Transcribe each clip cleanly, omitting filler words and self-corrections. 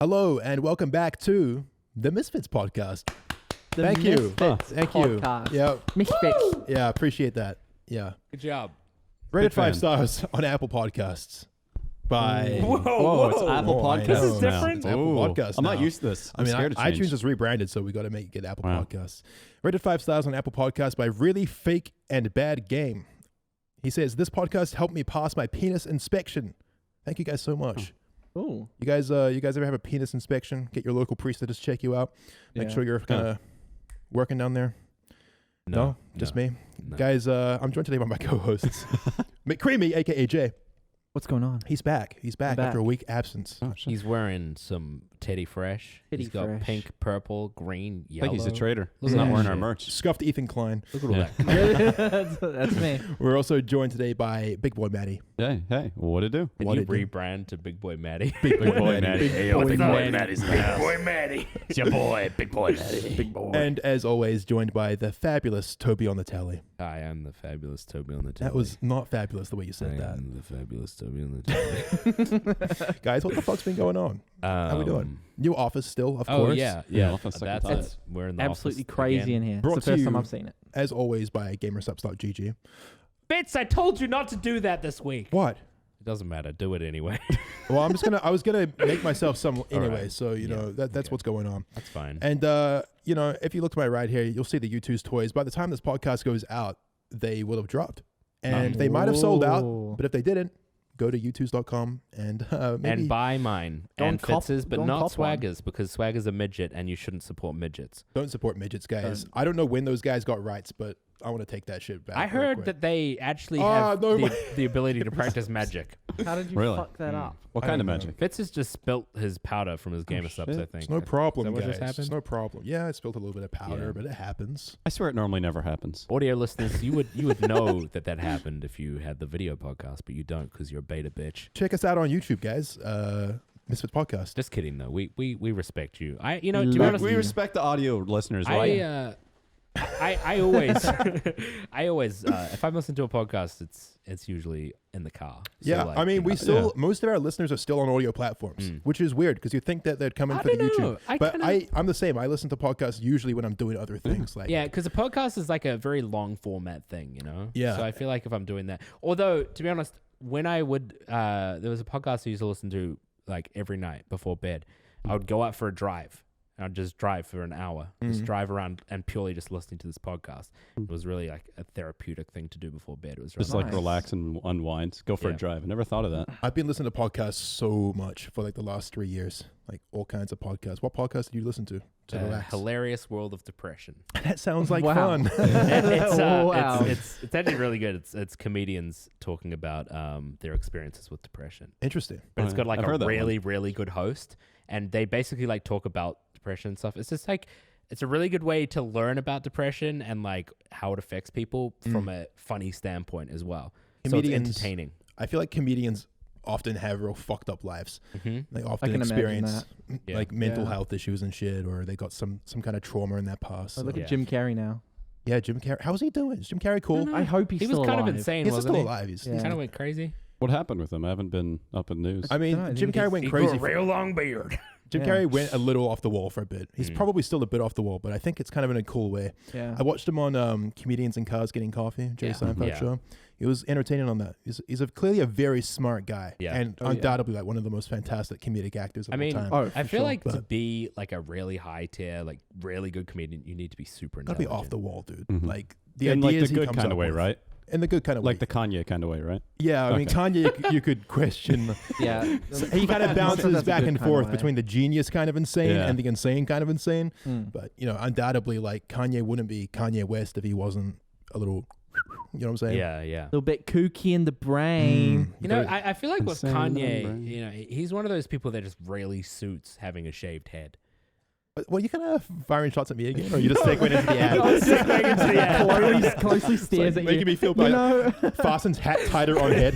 Hello and welcome back to the Misfits podcast. Thank you. Yeah. Misfits. Yeah, appreciate that. Yeah. Good job. Rated Big fan. 5 stars on Apple Podcasts by Whoa, it's Apple I Podcasts. know. This is now. different? It's Apple Ooh. Podcasts I'm not now. used to this. I mean, scared to iTunes change. is rebranded, so we got to get Apple Wow. Podcasts. Rated 5 stars on Apple Podcasts by Really Fake and Bad Game. He says, this podcast helped me pass my penis inspection. Thank you guys so much. Ooh. You guys ever have a penis inspection? Get your local priest to just check you out. Make sure you're kind of working down there. No, just me. No. Guys, I'm joined today by my co-hosts. McCreamy, a.k.a. Jay. What's going on? He's back. He's back I'm after a back. week absence. Oh, shit. He's wearing some Teddy Fresh. Teddy He's got Fresh. pink, purple, green, I yellow. think he's a traitor. He's Look at not that wearing our shit. merch. Scuffed Ethan Klein. Look at all Yeah. that. That's me. We're also joined today by Big Boy Matty. Hey, what'd it do? Did What you did you- rebrand to Big Boy Matty? Big Big boy Matty. Big boy Matty. Big Boy Matty. It's your boy, Big Boy Matty. Big boy. And as always, joined by the fabulous Toby on the tally. I am the fabulous Toby on the Telly. That was not fabulous the way you I said that. am the fabulous Toby on the Telly. Guys, what the fuck's been going on? How we doing? New office still, of Oh, course. yeah. Yeah, off a second That's thought. it. We're in the Absolutely office crazy again. in here. Brought It's the to first time you- I've seen it. As always, by gamersubs.gg. Fitz, I told you not to do that this week. What? It doesn't matter. Do it anyway. Well, I was gonna make myself some anyway, right. so Yeah. that's Okay. what's going on. That's fine. And if you look to my right here, you'll see the U2's toys. By the time this podcast goes out, they will have dropped, and they might have sold out. Ooh. But if they didn't, go to u2s.com and maybe And buy mine Go and and cop- Fitz's, but go and not cop one. Swagger's because Swagger's a midget and you shouldn't support midgets. don't support midgets, guys. Don't. I don't know when those guys got rights, but I want to take that shit back. I real heard quick. that they actually Ah, have no the, way. the ability to practice magic. How did you Really? fuck that up? What I kind of don't know. magic? Fitz has just spilt his powder from his Gamer Subs, shit. I think. It's no problem, Is that what guys. just happened? It's no problem. Yeah, I spilled a little bit of powder, Yeah. but it happens. I swear it normally never happens. Audio listeners, you would know that happened if you had the video podcast, but you don't because you're a beta bitch. Check us out on YouTube, guys. Misfits Podcast. Just kidding though. We respect you. To be honest, We respect the audio listeners, right? I always if I'm listening to a podcast, it's usually in the car. So, Yeah, like, I mean, you we know. still most of our listeners are still on audio platforms, which is weird because you think that they'd come in I for the don't YouTube. know. But I'm the same. I listen to podcasts usually when I'm doing other things. Like Yeah, because a podcast is like a very long format thing, you know? Yeah. So I feel like if I'm doing that, although to be honest, when I would, there was a podcast I used to listen to like every night before bed. I would go out for a drive. And I'd just drive for an hour, just drive around and purely just listening to this podcast. It was really like a therapeutic thing to do before bed. It was really Just like Nice. relax and unwind. Go for Yeah. a drive. I never thought of that. I've been listening to podcasts so much for like the last 3 years, like all kinds of podcasts. What podcast did you listen to relax? Hilarious World of Depression. That sounds like Wow. fun. Wow. It's actually really good. It's comedians talking about their experiences with depression. Interesting. But it's got like I've a heard that one. really, really good host. And they basically like talk about depression and stuff. It's just like, it's a really good way to learn about depression and like how it affects people from a funny standpoint as well. Comedians- So it's entertaining. I feel like comedians often have real fucked up lives. Mm-hmm. They often can imagine experience Yeah. like mental Yeah. health issues and shit, or they got some kind of trauma in their past. Oh, look So- Yeah. at Jim Carrey now. Yeah, Jim Carrey. How's he doing? Is Jim Carrey cool? know. I hope he's He was still kind alive. of insane, He's wasn't still he? alive. He's, Yeah. Kind of went crazy. What happened with him? I haven't been up in the news. I mean, Dunno, I Jim think Carrey went He crazy. grew a real long beard. Jim Yeah. Carrey went a little off the wall for a bit. He's Mm. probably still a bit off the wall, but I think it's kind of in a cool way. Yeah. I watched him on Comedians in Cars Getting Coffee, Jerry Yeah. Seinfeld Yeah. show. He was entertaining on that. He's clearly a very smart guy, Yeah. and Oh, yeah. undoubtedly like one of the most fantastic comedic actors of I mean, all time. Oh, I for feel sure. like to But- be like a really high tier, like really good comedian, you need to be super Gotta be intelligent. off the wall, dude. Mhm. Like the in like ideas the he good comes kind up of way, with. right? In the good kind of Like way. the Kanye kind of way, right? Yeah, I mean Okay. Kanye, you could question. Yeah. He kind of bounces That's a back good and kind of forth way. between the genius kind of insane Yeah. and the insane kind of insane. Mm. But undoubtedly, like Kanye wouldn't be Kanye West if he wasn't a little. You know what I'm saying? Yeah, yeah. A little bit kooky in the brain. Mm, You know, very- I feel like with Insane Kanye, number. you know, he's one of those people that just really suits having a shaved head. well, you kind of firing shots at me again, or you just segueing into the ad? Closely stares at making you. me feel You bad. know. Fastens hat tighter on head.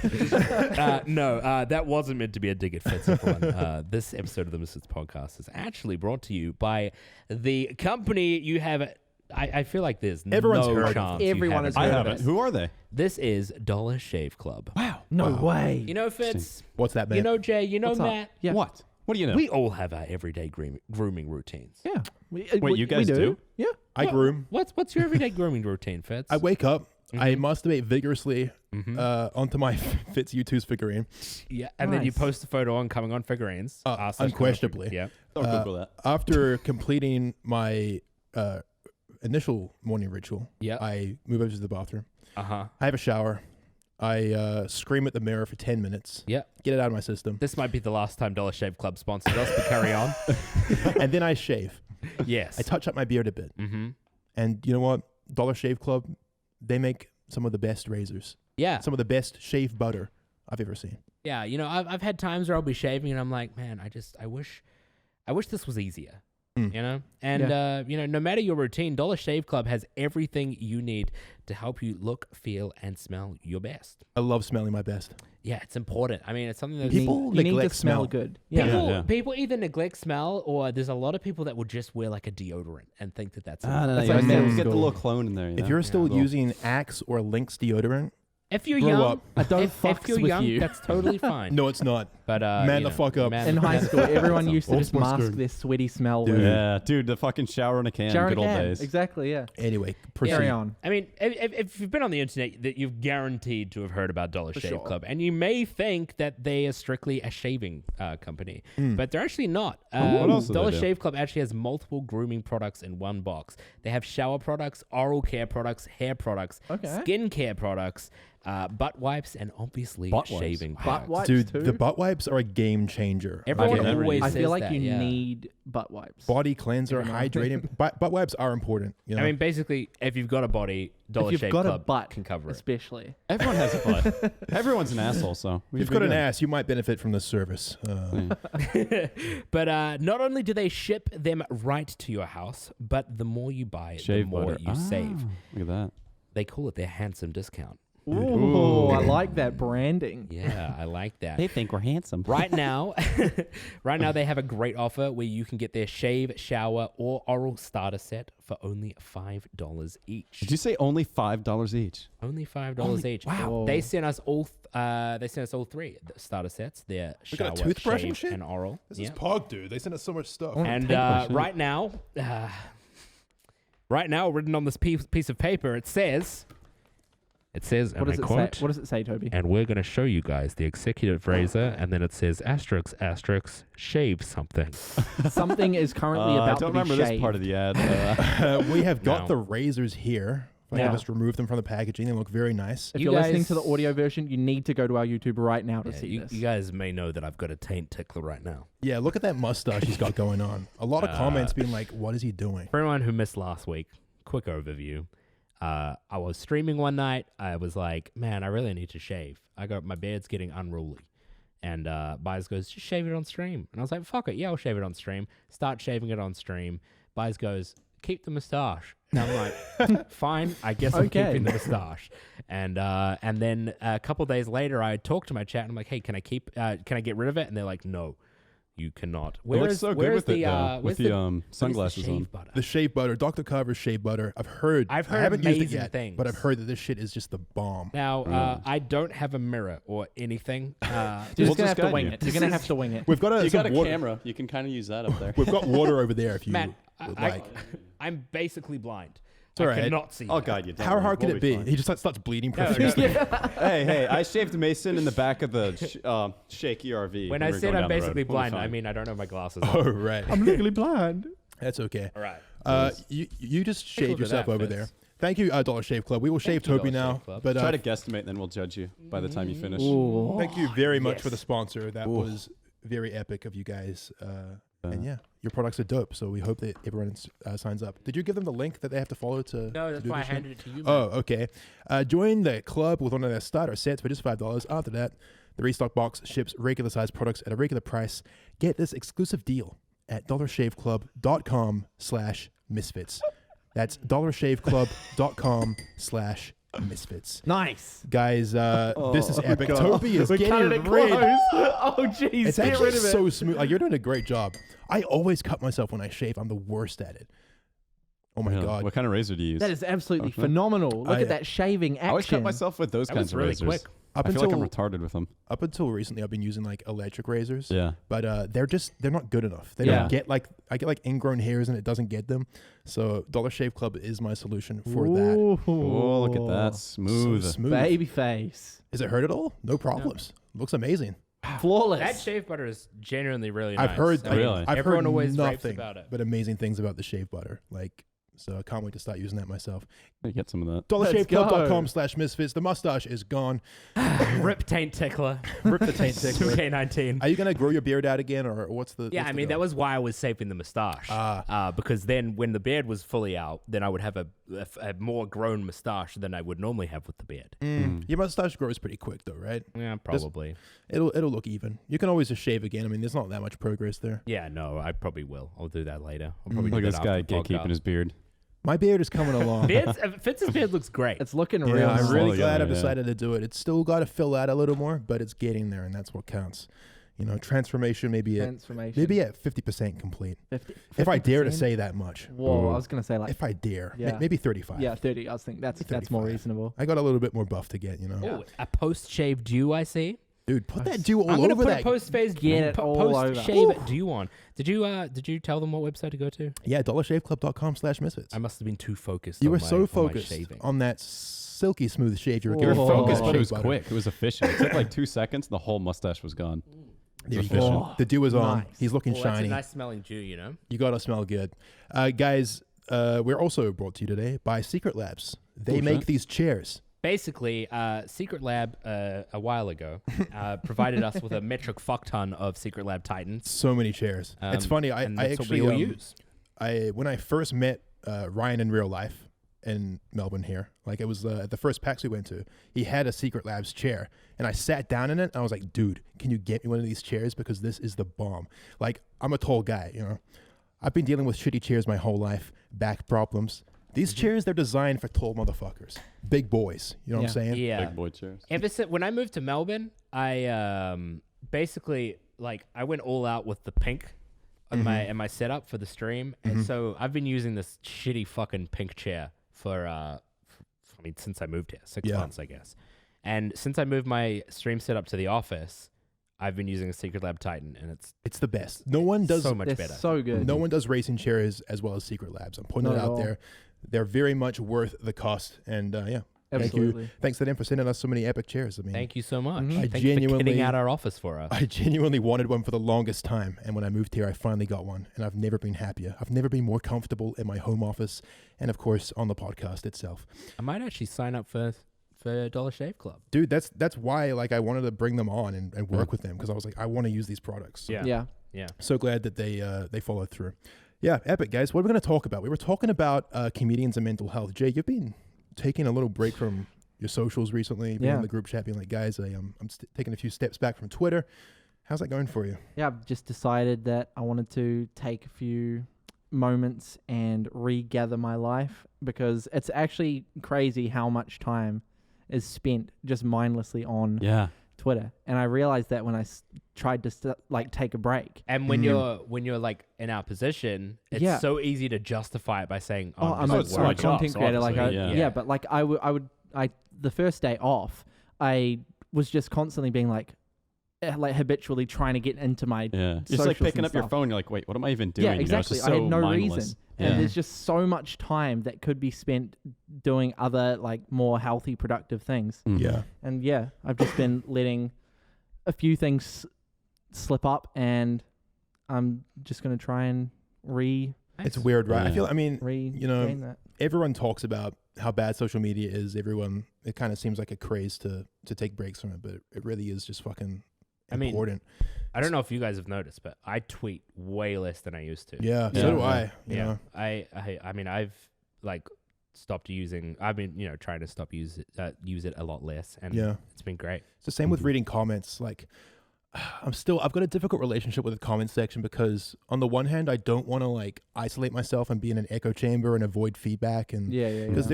No, that wasn't meant to be a dig at Fitz, everyone. This episode of the Misfits podcast is actually brought to you by the company you have. I feel like there's Everyone's no heard of chance them. you Everyone haven't has I heard of haven't. it. Who are they? This is Dollar Shave Club. Wow. No Wow. way. You know, Fitz. What's that, man? You know, Jay. You know, What's up? Matt. Yeah. What? What do you know? We all have our everyday grooming routines. Yeah. Wait, you guys do? Yeah. I groom. What's your everyday grooming routine, Fitz? I wake up. I Mm-hmm. masturbate vigorously onto my Fitz U2's figurine. Yeah, and then you Nice. post a photo on Coming On Figurines. Unquestionably. Yeah. Don't Google that. After completing my initial morning ritual, Yeah. I move over to the bathroom. Uh-huh. I have a shower. I scream at the mirror for 10 minutes. Yeah. Get it out of my system. This might be the last time Dollar Shave Club sponsors us, but carry on. And then I shave. Yes. I touch up my beard a bit. Mm-hmm. And you know what? Dollar Shave Club, they make some of the best razors. Yeah. Some of the best shave butter I've ever seen. Yeah, you know, I've had times where I'll be shaving and I'm like, man, I wish this was easier. Mm. You know? And you know, no matter your routine, Dollar Shave Club has everything you need to help you look, feel, and smell your best. I love smelling my best. Yeah, it's important. I mean, it's something that People you need to neglect smell smell. good. people, Yeah. Yeah. people either neglect smell or there's a lot of people that will just wear like a deodorant and think that that's No, enough. you like get, middle get the school. little clone in there. You If know? you're still Cool. using Axe or Lynx deodorant, If you're Grow young, up. I don't if fucks you're with young, you. that's totally fine. no, it's not. But Man you the fuck up. man In the high fuck school, up. everyone used to Old just sports mask good. their sweaty smell Dude. with Yeah, dude, the fucking shower in a can. shower Good old can. days. Exactly, yeah. Anyway, proceed. Carry on. I mean, if you've been on the internet, that you've guaranteed to have heard about Dollar Shave sure. Club, and you may think that they are strictly a shaving company, but they're actually not. What else do they Dollar do? Shave Club actually has multiple grooming products in one box. They have shower products, oral care products, hair products, Okay. skin care products, butt wipes, and obviously Butt wipes. shaving Butt products. wipes Dude, too. the butt wipes are a game changer. Everyone get everything. always I says feel like that, you yeah. need butt wipes. Body cleanser, Every now and hydrating. Butt wipes are important. You know? I mean, basically, if you've got a body, Dollar if you've Shave got a Club butt, can cover it. especially. Everyone has a butt. Everyone's an asshole, so if you've got an ass, you might benefit from this service. But not only do they ship them right to your house, but the more you buy, shave the more butter. you save. Look at that. They call it their handsome discount. Ooh, I like that branding. Yeah, I like that. think we're handsome. Right now, they have a great offer where you can get their shave, shower, or oral starter set for only $5 each. Did you say only $5 each? Only $5 each. wow. They sent us all. They sent us all three starter sets. Their We shower, got a toothbrush and shave, shit? and oral. This Yeah. is Pog, dude. They sent us so much stuff. And right now, written on this piece of paper, it says, What and does I it quote, say? What does it say, Toby? and we're going to show you guys the executive razor, and then it says asterisk, asterisk, shave something. Something is currently I about don't to be remember shaved. this part of the ad. We have got No. the razors here. I Yeah. can just remove them from the packaging. They look very nice. If You you're listening to the guys- audio version, you need to go to our YouTube right now to Yeah, see you, this. you guys may know that I've got a taint tickler right now. Yeah, look at that mustache he's got going on. A lot of comments being like, what is he doing? For anyone who missed last week, quick overview. I was streaming one night. I was like, man, I really need to shave. My beard's getting unruly. And Byes goes, just shave it on stream. And I was like, fuck it. Yeah, I'll shave it on stream. Start shaving it on stream. Byes goes, keep the mustache. And I'm like, fine, I guess I'm Okay. keeping the mustache. And then a couple days later, I talked to my chat and I'm like, hey, can I get rid of it? And they're like, no, you cannot. It looks so good with it, though, with where's the sunglasses shave on. butter? The shave butter, Dr. Carver's shave butter. I've heard I haven't used it amazing yet, things. but I've heard that this shit is just the bomb. Now, I don't have a mirror or anything. You're We'll just going to just have to guide wing you. it. You're going to have to wing it. We've got You some got a water. camera. You can kind of use that up there. We've got water over there if you Matt, would like. I'm basically blind. It's all I right. cannot see. I'll that. guide you. don't How worry, hard could we'll it be? fine. He just starts bleeding No, profusely. Hey, I shaved Mason in the back of the shaky RV. When we I were said going I'm down the road. basically We'll be blind, fine. I mean I don't have my glasses Oh, on. right. I'm legally blind. That's okay. All right. You just Take a shaved look at yourself that, over Fitz. there. Thank you, Dollar Shave Club. We will shave you, Toby Dollar now. Shave Club. But Try to guesstimate, then we'll judge you by the time you finish. Ooh. thank you very much for Yes. the sponsor. That was very epic of you guys. And yeah, your products are dope. So we hope that everyone signs up. Did you give them the link that they have to follow to? No, to that's do why I this shit? handed it to you. Oh, man. okay. Join the club with one of their starter sets for just $5. After that, the restock box ships regular sized products at a regular price. Get this exclusive deal at dollarshaveclub.com/misfits. That's dollarshaveclub.com/misfits. Nice. Guys, this is epic. God. Toby is We're getting cutting it red. close. Oh, jeez. It's Get actually rid of it. so smooth. Like, you're doing a great job. I always cut myself when I shave. I'm the worst at it. Oh my Really? God. What kind of razor do you use? That is absolutely Okay. phenomenal. Look at that shaving action. I always cut myself with those That kinds was of really razors. quick. Up I feel like I'm until retarded with them. up until recently, I've been using like electric razors. Yeah. But they're not good enough. They Yeah. don't get like, I get like ingrown hairs and it doesn't get them. So Dollar Shave Club is my solution for that. Ooh. Oh, look at that. So Smooth. smooth. Baby face. Is it hurt at all? No problems. Looks amazing. Flawless. That shave butter is genuinely really I've nice. heard I mean, Really? I've everyone heard always raves nothing about it. but amazing things about the shave butter. Like, so I can't wait to start using that myself. Let me get some of that. DollarShaveClub.com/misfits. The mustache is gone. Rip taint tickler. Rip the taint tickler. 2K19. Are you gonna grow your beard out again, or what's the? Yeah, what's I the mean, goal? that was why I was saving the mustache. Because then when the beard was fully out, then I would have a more grown mustache than I would normally have with the beard. Your mustache grows pretty quick though, right? Yeah, probably. It'll look even. You can always just shave again. I mean, there's not that much progress there. Yeah, no, I probably will. I'll do that later. I'll probably Look do at that this guy after the gatekeeping podcast. his beard. My beard is coming along. Fitz's beard looks great. It's looking Yeah, real. I'm nice. really Slowly glad getting I've there, yeah. decided to do it. It's still got to fill out a little more, but it's getting there, and that's what counts. You know, transformation maybe at Transformation. 50% complete. 50, If I dare to 50%? say that much. Whoa, I was gonna say like If I dare, Yeah. maybe 35. yeah, 30. I was thinking that's more 35. reasonable. I got a little bit more buff to get, you know. Oh, a post-shave dew, I see. Dude, put that dew all I'm gonna over put that. a post-phase Get it all over. post-shave dew on. Did you tell them what website to go to? Yeah, dollarshaveclub.com/misfits. I must have been too focused. You on were my, so on my focused shaving. on that silky smooth shave you were You You giving. were Oh. focused, but it was Shave butter. quick. It was efficient. It took like 2 seconds, and the whole mustache was gone. There you Efficient. go. The dew is on. Nice. He's looking Well, that's a shiny. nice smelling dew, you know. You gotta smell good. Guys, we're also brought to you today by Secret Labs. They Oh, make shit. these chairs. Basically, Secret Lab a while ago provided us with a metric fuck ton of Secret Lab Titans. So many chairs. It's funny. I and that's actually what we all use. when I first met Ryan in real life in Melbourne here, like it was at the first PAX we went to, he had a Secret Labs chair, and I sat down in it, and I was like, dude, can you get me one of these chairs, because this is the bomb. Like, I'm a tall guy, you know. I've been dealing with shitty chairs my whole life, back problems. These chairs, they're designed for tall motherfuckers, big boys. You know what I'm saying? Yeah. Big boy chairs. Ever since when I moved to Melbourne, I basically I went all out with the pink on my setup for the stream, and so I've been using this shitty fucking pink chair for I mean since I moved here, 6 Yeah. months I guess. And since I moved my stream setup to the office, I've been using a Secret Lab Titan, and it's It's the best. No one does so much They're better. so good. No one does racing chairs as well as Secret Labs. I'm putting Not it at out all. there. They're very much worth the cost. And yeah, Absolutely. thanks to them for sending us so many epic chairs. I mean, Thank you so much. Mhm. I Thank you for genuinely- kitting out our office for us. I genuinely wanted one for the longest time. And when I moved here, I finally got one. And I've never been happier. I've never been more comfortable in my home office. And of course, on the podcast itself. I might actually sign up for Dollar Shave Club. Dude, that's why like I wanted to bring them on and work with them, because I was like, I want to use these products. So Yeah. Yeah. So glad that they followed through. Yeah, epic, guys. What are we going to talk about? We were talking about comedians and mental health. Jay, you've been taking a little break from your socials recently, being Yeah. in the group chat, being like, guys, I'm taking a few steps back from Twitter. How's that going for you? Yeah, I've just decided that I wanted to take a few moments and regather my life, because it's actually crazy how much time is spent just mindlessly on Yeah. Twitter. And I realized that when I tried to take a break. And when you're like in our position, it's Yeah. so easy to justify it by saying, Oh, I'm just a at work. content creator. Like, obviously, yeah, but like I would the first day off, I was just constantly being like habitually trying to get into my Yeah. It's like socials picking and up your stuff. phone. You're like, wait, what am I even doing? Yeah, You know, it's exactly. just I had so no mindless. reason. Yeah. And there's just so much time that could be spent doing other like more healthy, productive things. Mhm. Yeah. And yeah, I've just been letting a few things slip up, and I'm just gonna try and It's weird, right? I Yeah. feel, I mean, regain that. everyone talks about how bad social media is. Everyone, it kind of seems like a craze to take breaks from it, but it really is just fucking I mean, important. I don't know if you guys have noticed, but I tweet way less than I used to. Yeah, Yeah. so do I. You Yeah. know? I mean, I've like stopped using. I've been trying to stop use it a lot less, and Yeah. it's been great. It's the same with reading comments. Like, I've got a difficult relationship with the comment section, because on the one hand, I don't want to like isolate myself and be in an echo chamber and avoid feedback, and Yeah. because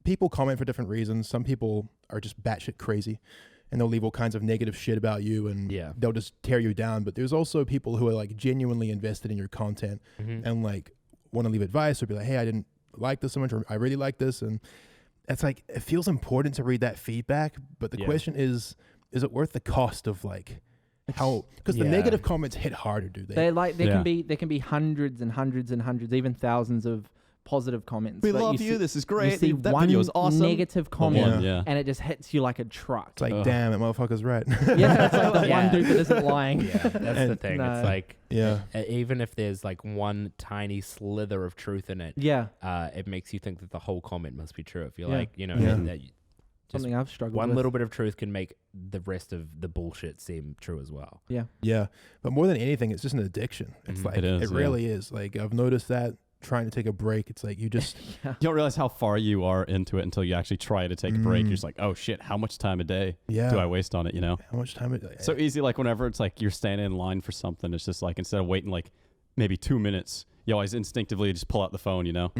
people comment for different reasons. Some people are just batshit crazy, and they'll leave all kinds of negative shit about you, and Yeah. they'll just tear you down. But there's also people who are like genuinely invested in your content, Mhm. and like want to leave advice or be like, hey, I didn't like this so much, or I really like this. And it's like, it feels important to read that feedback. But the question is it worth the cost of like how, because the negative comments hit harder, do they? There can be hundreds and hundreds and hundreds, even thousands of positive comments. We but love you. This is great. You see that one video is awesome. negative comment, Yeah. and it just hits you like a truck. It's like, damn, that motherfucker's right. Yeah, it's like the one dude that isn't lying. Yeah, that's the thing. No. It's like, Yeah. even if there's like one tiny slither of truth in it, it makes you think that the whole comment must be true. If you're like, you know, that Something I've struggled one with. little bit of truth can make the rest of the bullshit seem true as well. Yeah. Yeah. But more than anything, it's just an addiction. It's like, it really is. Like, I've noticed that trying to take a break, it's like you just you don't realize how far you are into it until you actually try to take a break. You're just like, oh shit, how much time a day do I waste on it, you know? How much time? So easy, like whenever it's like you're standing in line for something, it's just like instead of waiting like maybe 2 minutes, you always instinctively just pull out the phone, you know?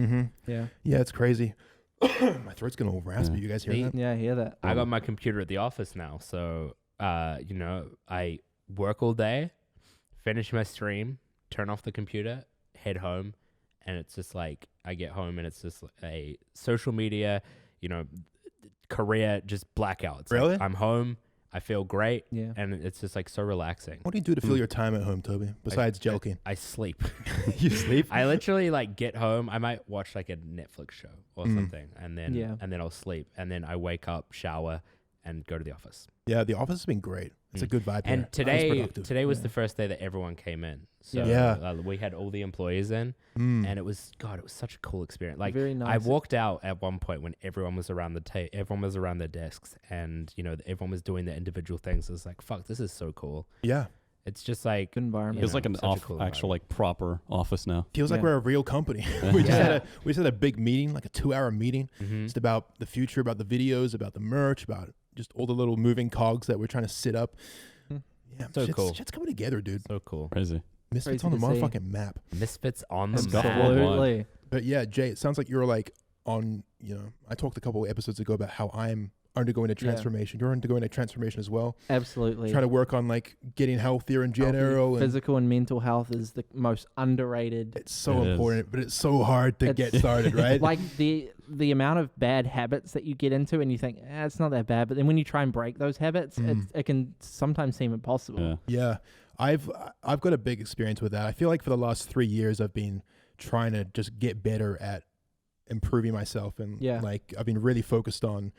Yeah. Yeah, it's crazy. My throat's getting all raspy. You guys hear that? Yeah, I hear that. I got my computer at the office now, so you know, I work all day, finish my stream, turn off the computer, head home, and it's just like I get home and it's just a social media, you know, career just blackout. It's Really? like I'm home, I feel great, Yeah. and it's just like so relaxing. What do you do to fill your time at home, Toby? Besides joking, I sleep. you sleep. I literally like get home. I might watch like a Netflix show or something, and then I'll sleep, and then I wake up, shower, and go to the office. Yeah, the office has been great. It's a good vibe. And here. today was the first day that everyone came in. So we had all the employees in, and it was such a cool experience. Like, very nice. I walked out at one point when everyone was around everyone was around their desks, and you know, everyone was doing their individual things. It was like, fuck, this is so cool. Yeah. It's just like good environment. Feels like an actual like proper office now. Feels like we're a real company. we just had a big meeting, like a 2-hour meeting, just about the future, about the videos, about the merch, about just all the little moving cogs that we're trying to sit up. Yeah, so cool. Shit's coming together, dude. So cool. Crazy. Misfits Crazy on the to see. motherfucking map. Misfits on the Scuffle. map. Absolutely. But yeah, Jay, it sounds like you're like on, you know, I talked a couple of episodes ago about how I'm undergoing a transformation. You're undergoing a transformation as well. Absolutely. Trying to work on like getting healthier in general. And physical and mental health is the most underrated. it's so important, but it's so hard to get started, right? Like the amount of bad habits that you get into and you think, it's not that bad. But then when you try and break those habits, it can sometimes seem impossible. Yeah. I've got a big experience with that. I feel like for the last 3 years, I've been trying to just get better at improving myself. And like, I've been really focused on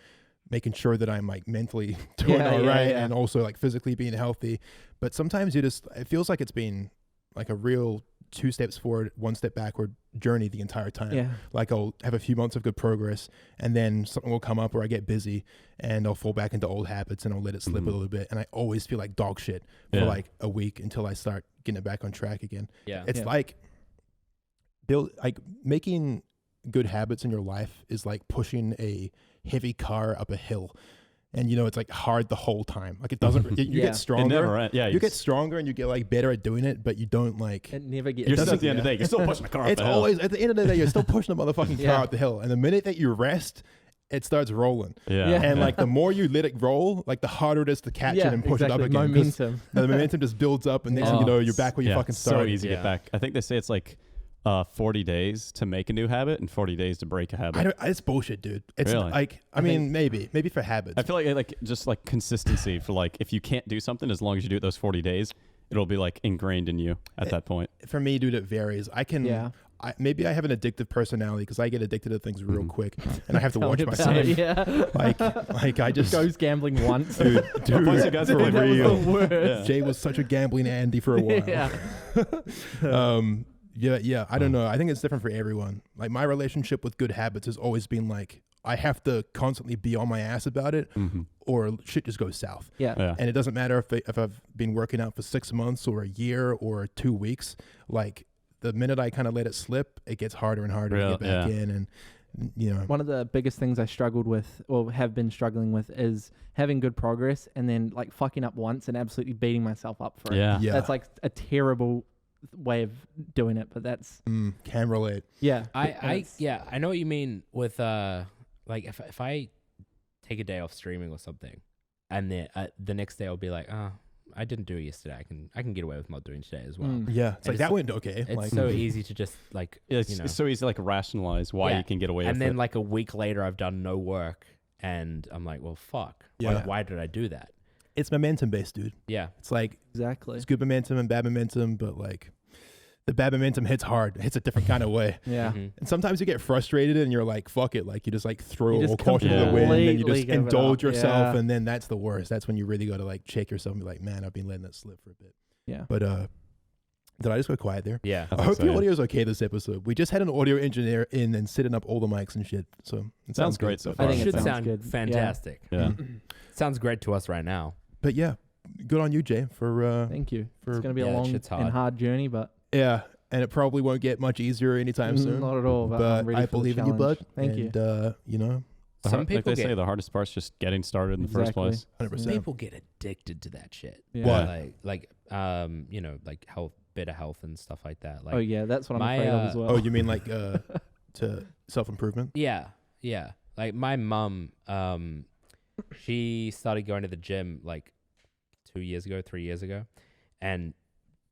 making sure that I'm like mentally doing all right and also like physically being healthy. But sometimes it feels like it's been like a real 2 steps forward, 1 step backward journey the entire time. Yeah. Like I'll have a few months of good progress and then something will come up where I get busy and I'll fall back into old habits and I'll let it slip a little bit. And I always feel like dog shit for like a week until I start getting it back on track again. Yeah. It's like making good habits in your life is like pushing a heavy car up a hill. And you know, it's like hard the whole time. Like it doesn't, you get stronger. You get stronger and you get like better at doing it, but you don't like. It never gets. You're still at the end of the day. You're still pushing the car up It's the hill. always at the end of the day. You're still pushing the motherfucking car up the hill. And the minute that you rest, it starts rolling. And like the more you let it roll, like the harder it is to catch it and push it up again. Momentum. The momentum just builds up, and next thing you know, you're back where you fucking started. So easy to get back. I think they say it's like 40 days to make a new habit and 40 days to break a habit. It's bullshit, dude. It's Really? like, I mean, maybe for habits. I feel like just like consistency for like if you can't do something, as long as you do it those 40 days, it'll be like ingrained in you at that point. For me, dude, it varies. I can, maybe I have an addictive personality because I get addicted to things real quick, and I have to watch myself. Like I just goes gambling once. dude. Once you guys are like that was real. the worst. Jay was such a gambling Andy for a while. Yeah. I don't know. I think it's different for everyone. Like my relationship with good habits has always been like I have to constantly be on my ass about it, or shit just goes south. Yeah. And it doesn't matter if I've been working out for 6 months or a year or 2 weeks. Like the minute I kind of let it slip, it gets harder and harder to get back in. And you know, one of the biggest things I struggled with or have been struggling with is having good progress and then like fucking up once and absolutely beating myself up for it. Yeah. That's like a terrible way of doing it, but that's can relate. Yeah. I know what you mean with like if I take a day off streaming or something and then the next day I'll be like, oh, I didn't do it yesterday. I can get away with not doing today as well. Yeah, it's And like that went okay. It's Like, so easy to just like It's so easy to like rationalize why Yeah. you can get away with and then it. like a week later I've done no work and I'm like, well, fuck. Yeah. Why did I do that? it's momentum based, dude. Yeah. It's like Exactly. it's good momentum and bad momentum, but like the bad momentum hits hard. It hits a different kind of way. Yeah. Mhm. And sometimes you get frustrated and you're like, fuck it. Like you just like throw You all just caution to the wind and then you completely just give it indulge up. yourself. Yeah. And then that's the worst. That's when you really got to like check yourself and be like, man, I've been letting that slip for a bit. Yeah. But did I just go quiet there? Yeah. I I think hope so, the yeah. audio is okay this episode. We just had an audio engineer in and setting up all the mics and shit. So it Sounds good, great so but- far. I think It it should sounds sound good. Yeah. fantastic. Yeah. Sounds great to us right now. But yeah, good on you, Jay, for Thank you. for- It's going to be Yeah, a that long shit's and hard. hard journey, but yeah. And it probably won't get much easier anytime soon. not at all. But, But I'm ready I for the believe in you, challenge. bud. Thank you. And you know, Some like people they say, get the hardest part's just getting started in the first Exactly. place. 100%. people get addicted to that shit. Yeah. What? Like you know, like better health and stuff like that. Like Oh yeah, that's what I'm my, afraid of as well. Oh, you mean like to self-improvement? Yeah. Like my mum, she started going to the gym like 3 years ago, and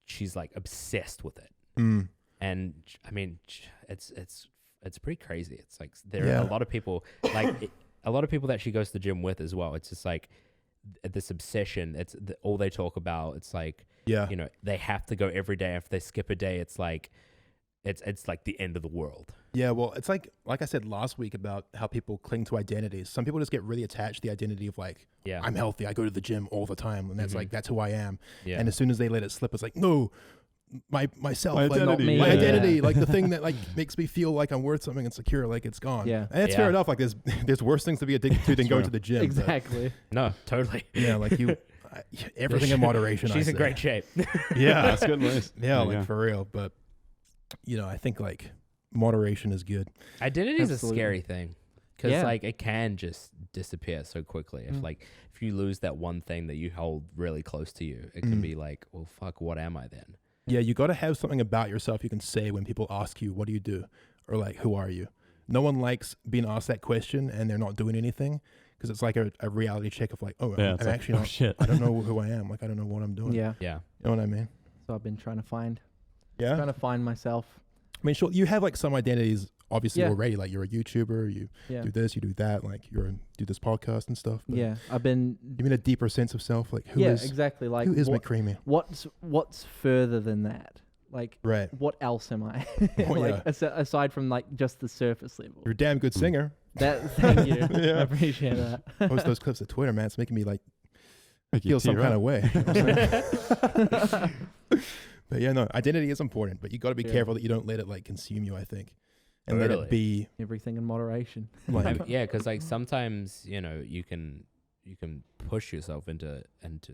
she's like obsessed with it. Mm. And I mean, it's pretty crazy. It's like there are Yeah. a lot of people like a lot of people that she goes to the gym with as well. It's just like this obsession. It's all they talk about. It's like, Yeah. you know, they have to go every day. If they skip a day, it's like it's like the end of the world. Yeah, well, it's like I said last week about how people cling to identities. Some people just get really attached to the identity of like, Yeah. I'm healthy, I go to the gym all the time, and that's Mhm. like that's who I am. Yeah. And as soon as they let it slip, it's like, no, myself, My like, identity, Not me. my Yeah. identity, like the thing that like makes me feel like I'm worth something and secure, like it's gone. Yeah. And that's fair Yeah. enough. Like there's worse things to be addicted to than going to True. the gym. but Exactly. No, totally. yeah, like everything in moderation. She's I in say. great shape. Yeah, That's good news. yeah, There you like go. for real. But I think like moderation is good. Identity is a Absolutely. scary thing because Yeah. like it can just disappear so quickly. Mm. If you lose that one thing that you hold really close to you, it can be like, well, fuck, what am I then? Yeah, you got to have something about yourself you can say when people ask you, what do you do? Or like, who are you? No one likes being asked that question and they're not doing anything because it's like a reality check of like, oh, Yeah, I'm it's like, actually oh not, shit. I don't know who I am. Like, I don't know what I'm doing. Yeah. Yeah. You know what I mean? So I've been trying to find Yeah. myself. I mean, sure, you have like some identities obviously Yeah. already. Like you're a YouTuber, you Yeah. do this, you do that. Like do this podcast and stuff. But Yeah. I've been. You mean a deeper sense of self? Like who is exactly. Like who is what, McCreamy? what's further than that? Like Right. what else am I? Oh, like yeah. aside from like just the surface level. You're a damn good singer. That thank you. I Yeah. appreciate that. Post those clips to Twitter, man. It's making me like Make you feel some tear kind up. of way. You know what I'm saying? But yeah, no, identity is important, but you got to be Yeah. careful that you don't let it like consume you, I think. And let Totally. it be Everything in moderation. like, Yeah, because like sometimes you can push yourself into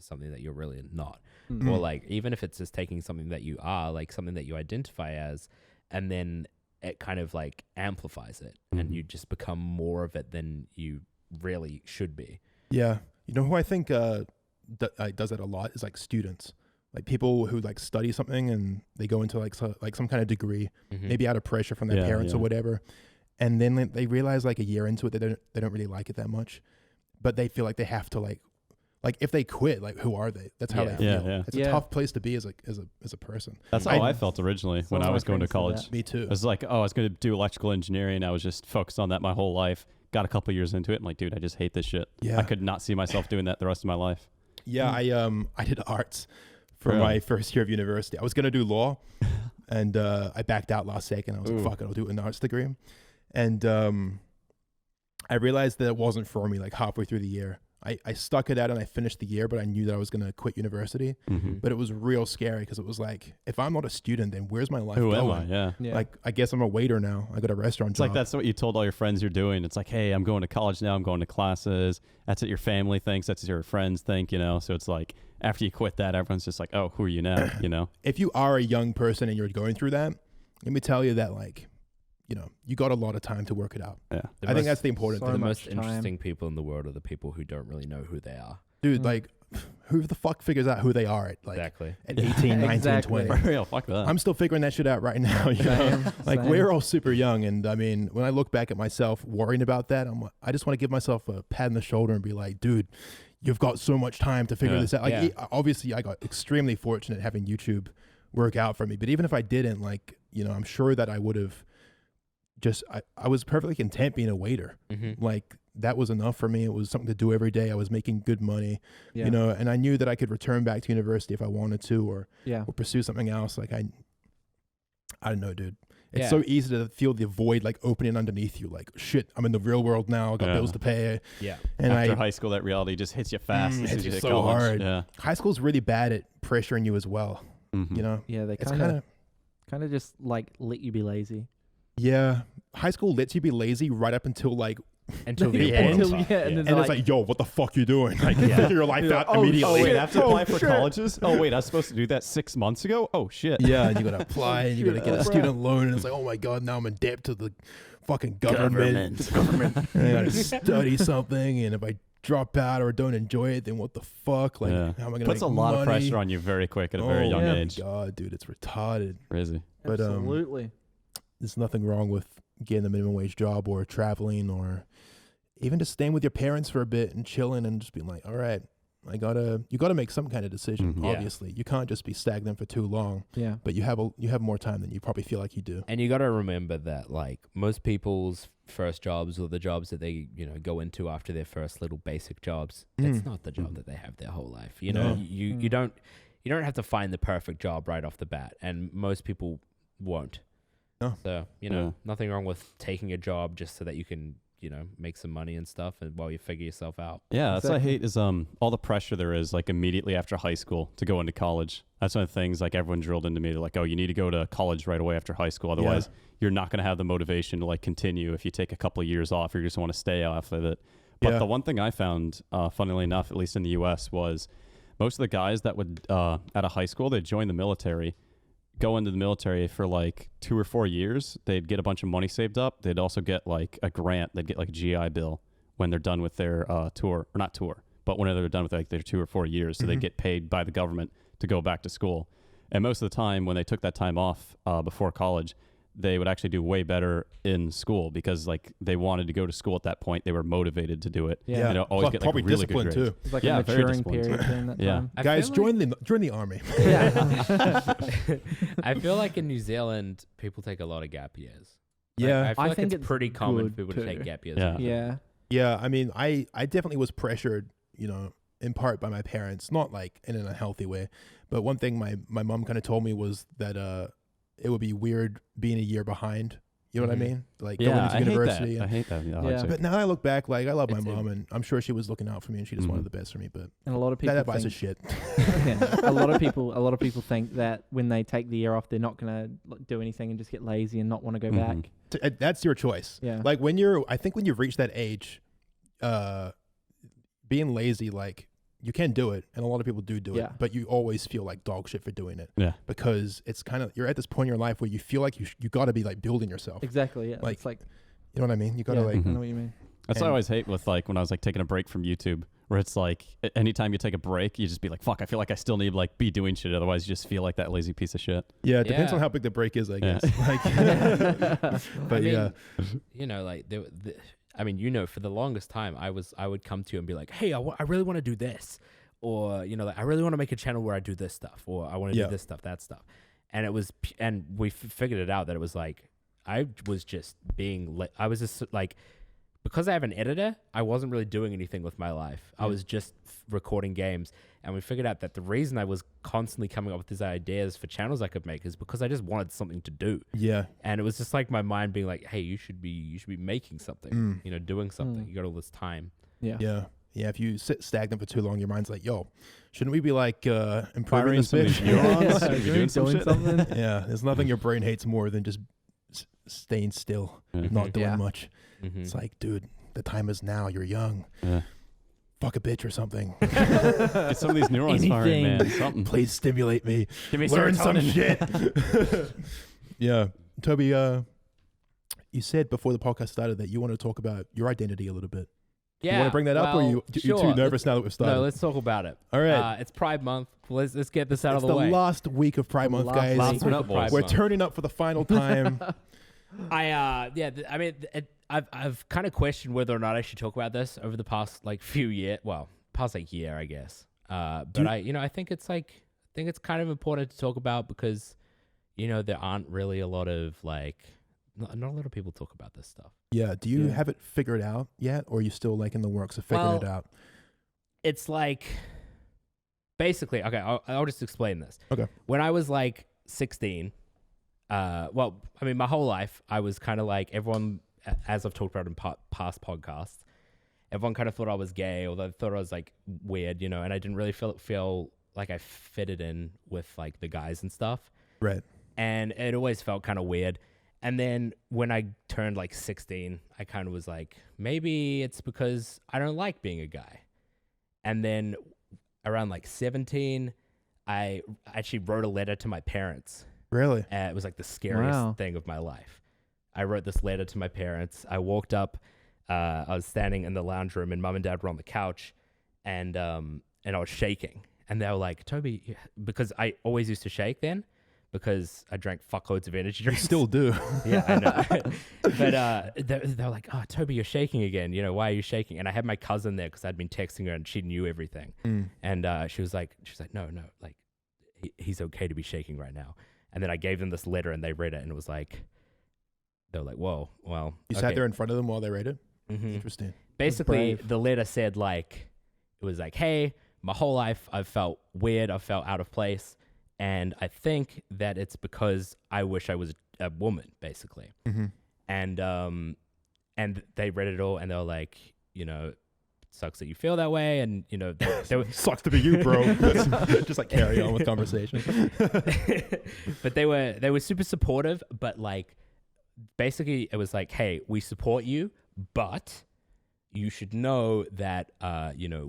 something that you're really not, Mm. or like even if it's just taking something that you are, like something that you identify as, and then it kind of like amplifies it, and Mhm. you just become more of it than you really should be. yeah. You know who I think does that a lot is like students. Like people who like study something and they go into like some kind of degree, Mhm. maybe out of pressure from their Yeah, parents or yeah. whatever. And then they realize like a year into it they don't really like it that much. But they feel like they have to like if they quit, like who are they? That's how Yeah. they feel. Yeah, yeah. It's Yeah. a tough place to be as a person. That's how I felt originally Some when of I my was going to friends college. said Me too. I was like, oh, I was going to do electrical engineering. I was just focused on that my whole life. Got a couple years into it. I'm like, dude, I just hate this shit. Yeah. I could not see myself doing that the rest of my life. Yeah, I did arts for Really? my first year of university. I was gonna do law, and I backed out last second. I was Ooh. like, "Fuck it, I'll do an arts degree." And I realized that it wasn't for me. Like halfway through the year, I stuck it out and I finished the year, but I knew that I was gonna quit university. Mm-hmm. But it was real scary because it was like, if I'm not a student, then where's my life Who am going? I? Yeah. Yeah. Like, I guess I'm a waiter now. I got a restaurant It's job. like that's what you told all your friends you're doing. It's like, hey, I'm going to college now. I'm going to classes. That's what your family thinks. That's what your friends think, So it's like after you quit that, everyone's just like, oh, who are you now? If you are a young person and you're going through that, let me tell you that like, you got a lot of time to work it out. Yeah. I think that's the important so thing. the much most time. interesting people in the world are the people who don't really know who they are. Dude, Mm. like, who the fuck figures out who they are at like Exactly. at 18, 19, Exactly. 20? For real, fuck that. I'm still figuring that shit out right now. Same, Like same. we're all super young, and I mean, when I look back at myself worrying about that, I just want to give myself a pat on the shoulder and be like, dude, you've got so much time to figure Yeah. this out. Like, Yeah. obviously, I got extremely fortunate having YouTube work out for me. But even if I didn't, like, I'm sure that I would have I was perfectly content being a waiter. Like, that was enough for me. It was something to do every day. I was making good money, Yeah. and I knew that I could return back to university if I wanted to, or pursue something else. Like, I don't know, dude. It's so easy to feel the void like opening underneath you. Like, shit, I'm in the real world now. I got bills to pay. Yeah. And After high school, that reality just hits you fast. as soon hits as you hit so college. hard. Yeah. High school's really bad at pressuring you as well. Mhm. Yeah, they It's kind of just like let you be lazy. Yeah. High school lets you be lazy right up until like Until the Yeah, important until- part. yeah, and and then it's like, yo, what the fuck you doing? Like, figure your life out oh, immediately. Oh wait, I have to apply for shit. colleges? Oh wait, I was supposed to do that 6 months ago? Oh shit. Yeah, and you gotta apply, and you gotta get a Bruh. student loan, and it's like, oh my god, now I'm in debt to the fucking government. And I gotta study something, and if I drop out or don't enjoy it, then what the fuck? Like, Yeah. how am I gonna Puts a make lot of money? pressure on you very quick at a very young yeah. age. God, dude, it's retarded. Crazy. But, Absolutely. There's nothing wrong with getting a minimum wage job or traveling or even just staying with your parents for a bit and chilling and just being like, all right, you gotta make some kind of decision. Mhm. Yeah. Obviously, you can't just be stagnant for too long. Yeah. But you have more time than you probably feel like you do. And you got to remember that, like, most people's first jobs or the jobs that they, go into after their first little basic jobs, that's not the job that they have their whole life. You know, No. you don't have to find the perfect job right off the bat, and most people won't. No. So, Yeah. nothing wrong with taking a job just so that you can, make some money and stuff, and while you figure yourself out. Yeah, that's what I Exactly. hate is all the pressure there is like immediately after high school to go into college. That's one of the things like everyone drilled into me. They're like, oh, you need to go to college right away after high school. Otherwise, you're not going to have the motivation to like continue if you take a couple of years off or you just want to stay off of it. But Yeah. the one thing I found, funnily enough, at least in the U.S., was most of the guys that would, out of high school, they'd join the military, go into the military for like 2 or 4 years. They'd get a bunch of money saved up. They'd also get like a grant. They'd get like a GI Bill when they're done with their tour, or not tour, but when they're done with like their 2 or 4 years. So they get paid by the government to go back to school. And most of the time when they took that time off before college, they would actually do way better in school because like they wanted to go to school at that point. They were motivated to do it. Yeah. You know, always Plus, get like probably really good discipline grades. too. It's like Yeah, a very maturing disciplined. period during that Yeah. time. I Guys, feel join the army. I feel like in New Zealand, people take a lot of gap years. Yeah. Like, I feel I like think it's it's pretty common for good people to take too. gap years. Yeah. Yeah. Yeah, I mean, I definitely was pressured, in part by my parents, not like in an unhealthy way. But one thing my mom kind of told me was that it would be weird being a year behind. You know what I Mhm. mean? Like Yeah, going into I university. hate that. I hate that. Yeah. But now I look back, like I love my It's mom, and I'm sure she was looking out for me, and she just wanted Mhm. the best for me. But And a lot of people that advice think, is shit. yeah, a lot of people think that when they take the year off, they're not gonna do anything and just get lazy and not want to go Mhm. back. That's your choice. Yeah. Like I think when you've reached that age, being lazy, like you can do it, and a lot of people do Yeah. it, but you always feel like dog shit for doing it. Yeah. Because it's kind of, you're at this point in your life where you feel like you got to be like building yourself. Exactly. Yeah. Like, It's like You know what I mean? You got to yeah, like, Mhm. I know what you mean. That's what I And- always hate with like when I was like taking a break from YouTube, where it's like anytime you take a break, you just be like, fuck, I feel like I still need to like be doing shit. Otherwise, you just feel like that lazy piece of shit. yeah, it depends Yeah. on how big the break is, I Yeah. guess. Like, but I mean, yeah. Like for the longest time, I would come to you and be like, hey, I really want to do this, or like I really want to make a channel where I do this stuff, or I want to Yeah. do this stuff, that stuff, and and we figured it out that it was like I was just I was just like, because I have an editor, I wasn't really doing anything with my life. I was just recording games, and we figured out that the reason I was constantly coming up with these ideas for channels I could make is because I just wanted something to do. Yeah. And it was just like my mind being like, hey, you should be making something, doing something. Mm. You got all this time. Yeah. Yeah. Yeah. If you sit stagnant for too long, your mind's like, yo, shouldn't we be like improving Firing this some of bitch? these neurons. Yeah, Should we be doing some shit? something. Yeah. There's nothing your brain hates more than just staying still, Yeah. not doing Yeah. much. Mm-hmm. It's like, dude, the time is now. You're young. Yeah. Fuck a bitch or something. Get some of these neurons firing, man. Anything. Something. Please stimulate me. Give me Learn some serotonin. shit. Yeah. Toby, you said before the podcast started that you want to talk about your identity a little bit. Yeah. You want to bring that up, or you're sure. too nervous now that we've started? No, let's talk about it. All right. It's Pride Month. Let's get this out It's of the way. last week of Pride Month, Last guys. week Last week up, of Pride boys. We're Month. turning up for the final time. I've kind of questioned whether or not I should talk about this over the past like few years. Well, past like year, I guess. But I think it's kind of important to talk about because, there aren't really a lot of like, not a lot of people talk about this stuff. Yeah. Do you have it figured out yet, or are you still like in the works of figuring it out? It's like, basically, okay, I'll just explain this. Okay. When I was like 16, my whole life, I was kind of like everyone, as I've talked about in past podcasts, everyone kind of thought I was gay, or they thought I was like weird, and I didn't really feel like I fitted in with like the guys and stuff. Right. And it always felt kind of weird. And then when I turned like 16, I kind of was like, maybe it's because I don't like being a guy. And then around like 17, I actually wrote a letter to my parents. Really? It was like the scariest thing of my life. I wrote this letter to my parents. I walked up, I was standing in the lounge room and mum and dad were on the couch and I was shaking. And they were like, Toby, because I always used to shake then because I drank fuckloads of energy drinks. Still do. Yeah, I know. But they were like, oh, Toby, you're shaking again. Why are you shaking? And I had my cousin there because I'd been texting her and she knew everything. And she was like, no, like he's okay to be shaking right now. And then I gave them this letter and they read it and it was like, they were like, whoa, well. You sat there in front of them while they read it? Mm-hmm. Interesting. Basically, the letter said like, it was like, hey, my whole life I've felt weird. I felt out of place. And I think that it's because I wish I was a woman, basically. Mm-hmm. And they read it all and they were like, sucks that you feel that way. And, they were, sucks to be you, bro. Just like carry on with conversation. But they were super supportive, but like, basically it was like, hey, we support you, but you should know that,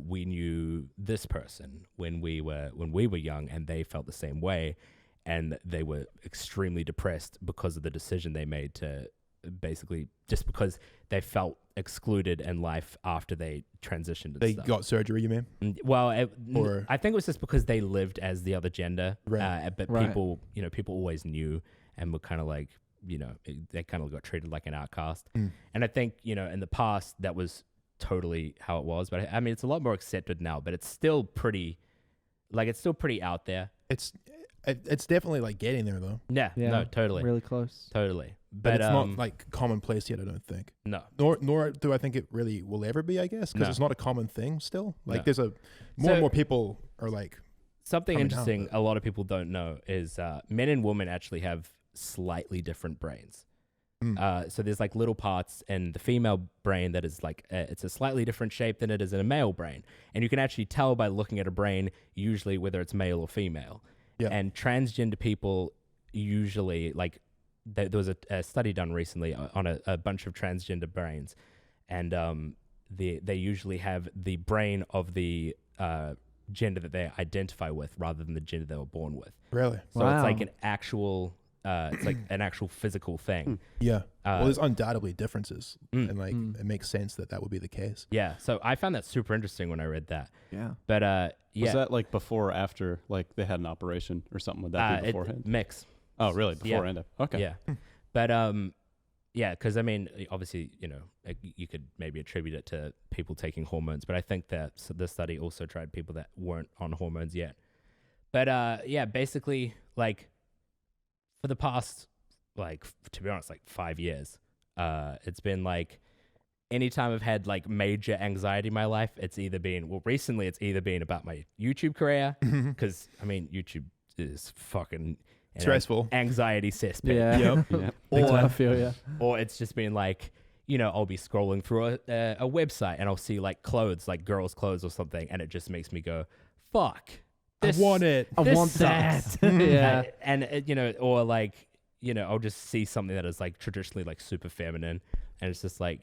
we knew this person when we were young and they felt the same way. And they were extremely depressed because of the decision they made to basically just because they felt excluded in life after they transitioned. And they stuff. got surgery, you mean? Well, I think it was just because they lived as the other gender. Right. But people always knew and were kind of like, they kind of got treated like an outcast. And I think, in the past that was totally how it was, but I mean it's a lot more accepted now, but it's still pretty out there. It's definitely like getting there though. Yeah, no, totally, really close, totally. But it's not like commonplace yet, I don't think. No, nor do I think it really will ever be, I guess, because it's not a common thing still. Like there's a more and more people are like something interesting. A lot of people don't know is men and women actually have slightly different brains. So there's like little parts in the female brain that is like, it's a slightly different shape than it is in a male brain. And you can actually tell by looking at a brain, usually whether it's male or female. Yeah. And transgender people usually, like, there was a study done recently on a bunch of transgender brains. And they usually have the brain of the gender that they identify with rather than the gender they were born with. Really? So it's like an actual... it's like an actual physical thing. Yeah. Well, there's undoubtedly differences, and like it makes sense that would be the case. Yeah. So I found that super interesting when I read that. Yeah. But was that like before or after, like they had an operation or something? Would that be beforehand? Mix. Oh, really? Beforehand? Yeah. Okay. Yeah. But yeah, because I mean, obviously, you could maybe attribute it to people taking hormones, but I think that the study also tried people that weren't on hormones yet. But yeah, basically, like. For the past, like, to be honest, like 5 years, it's been like, anytime I've had like major anxiety in my life, recently it's either been about my YouTube career, because I mean, YouTube is fucking stressful, anxiety cesspit. Yeah. Yeah. Or it's just been like, I'll be scrolling through a website and I'll see like clothes, like girls' clothes or something, and it just makes me go, fuck. I want it. I want that. Yeah. Or like, I'll just see something that is like traditionally like super feminine. And it's just like,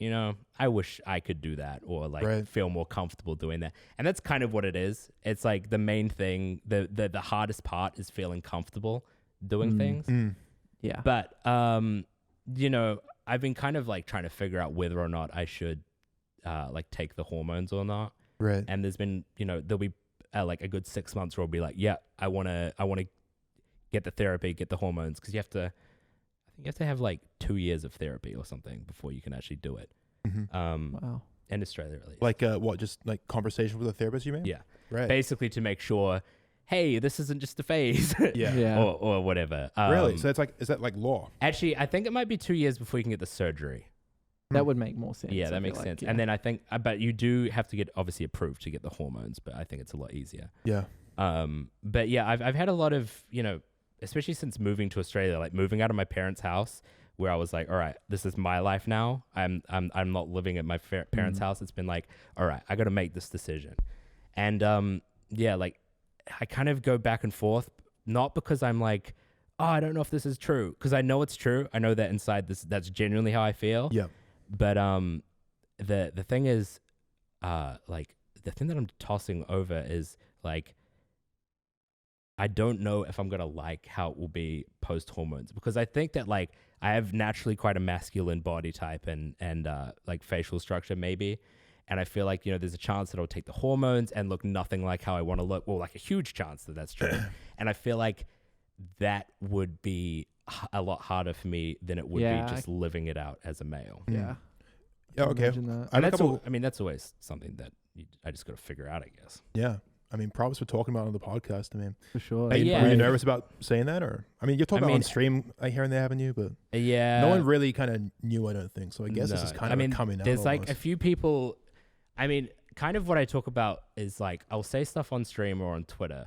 I wish I could do that or like feel more comfortable doing that. And that's kind of what it is. It's like the main thing, the hardest part is feeling comfortable doing things. Yeah. But, I've been kind of like trying to figure out whether or not I should like take the hormones or not. Right. And there's been, there'll be like a good 6 months where I'll be like, yeah, I want to get the therapy, get the hormones. Cause I think you have to have like 2 years of therapy or something before you can actually do it. Mm-hmm. Wow. in Australia at least. Like what? Just like conversation with a therapist, you mean? Yeah. Right. Basically to make sure, hey, this isn't just a phase. Yeah. Yeah. or whatever. Really? So it's like, is that like law? Actually, I think it might be 2 years before you can get the surgery. That would make more sense. Yeah, I that feel makes like, sense. yeah. And then I think, but you do have to get obviously approved to get the hormones, but I think it's a lot easier. Yeah. But yeah, I've had a lot of, especially since moving to Australia, like moving out of my parents' house, where I was like, all right, this is my life now. I'm not living at my parents' house. It's been like, all right, I got to make this decision. And yeah, like I kind of go back and forth, not because I'm like, oh, I don't know if this is true, because I know it's true. I know that inside that's genuinely how I feel. Yeah. But the thing is, like the thing that I'm tossing over is like, I don't know if I'm gonna like how it will be post hormones, because I think that like I have naturally quite a masculine body type and like facial structure maybe, and I feel like there's a chance that I'll take the hormones and look nothing like how I want to look. Well, like a huge chance that that's true, and I feel like that would be a lot harder for me than it would Yeah, be just living it out as a male. Yeah. Yeah. Okay. Imagine that. I have a And couple. that's always something that I just got to figure out, I guess. Yeah. I mean, props for talking about it on the podcast. I mean, For sure. were yeah. you nervous about saying that, or I mean, you're talking I about on mean, stream here and there, haven't you? But Yeah. no one really kind of knew. I don't think so. I guess this No. is kind I of mean, a coming out. There's like a almost. few people. I mean, kind of what I talk about is like I'll say stuff on stream or on Twitter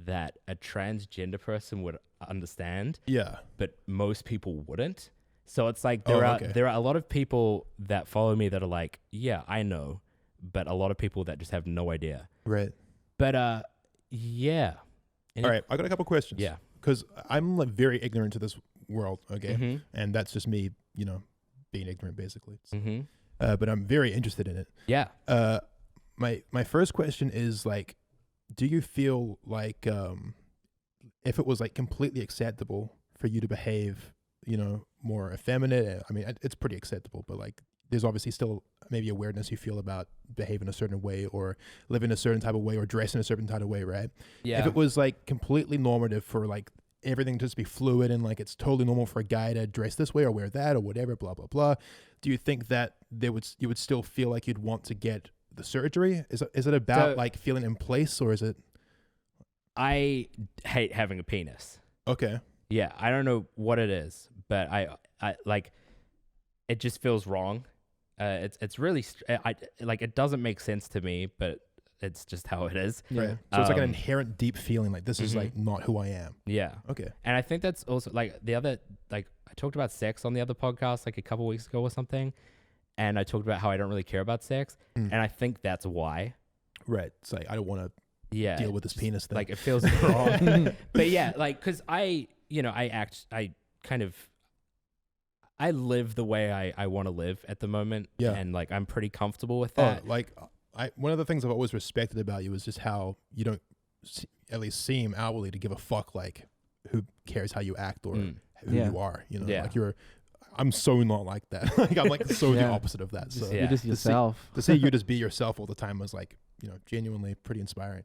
that a transgender person would understand, Yeah. but most people wouldn't. So it's like Oh, there okay. are a lot of people that follow me that are like, yeah, I know, but a lot of people that just have no idea. Right. But yeah. All right. I got a couple questions. Yeah. Because I'm like very ignorant to this world. Okay. Mm-hmm. And that's just me, being ignorant basically. Mm-hmm. But I'm very interested in it. Yeah. My first question is like, do you feel like if it was like completely acceptable for you to behave, more effeminate? I mean, it's pretty acceptable, but like, there's obviously still maybe awareness you feel about behaving a certain way or living a certain type of way or dressing a certain type of way, right? Yeah. If it was like completely normative for like everything to just be fluid and like it's totally normal for a guy to dress this way or wear that or whatever, blah, blah, blah, do you think that you would still feel like you'd want to get the surgery? Is it about So- like feeling in place, or is it? I hate having a penis. Okay. Yeah, I don't know what it is, but I like it just feels wrong. It's really it doesn't make sense to me, but it's just how it is. Yeah. Right. So it's like an Um, inherent deep feeling like this is mhm. like not who I am. Yeah. Okay. And I think that's also like the other, like I talked about sex on the other podcast like a couple weeks ago or something, and I talked about how I don't really care about sex, Mm. and I think that's why. Right. It's like I don't want to Yeah. deal with this just, penis thing. Like it feels wrong. But yeah, like because I live the way I want to live at the moment. Yeah. And like I'm pretty comfortable with Oh, that. like one of the things I've always respected about you is just how you don't at least seem outwardly to give a fuck like who cares how you act or Mm. who Yeah. you are. Yeah. Like I'm so not like that. Like I'm like so the Yeah. opposite of that. So Just, Yeah. You're just To see- yourself. to see you just be yourself all the time was like genuinely pretty inspiring.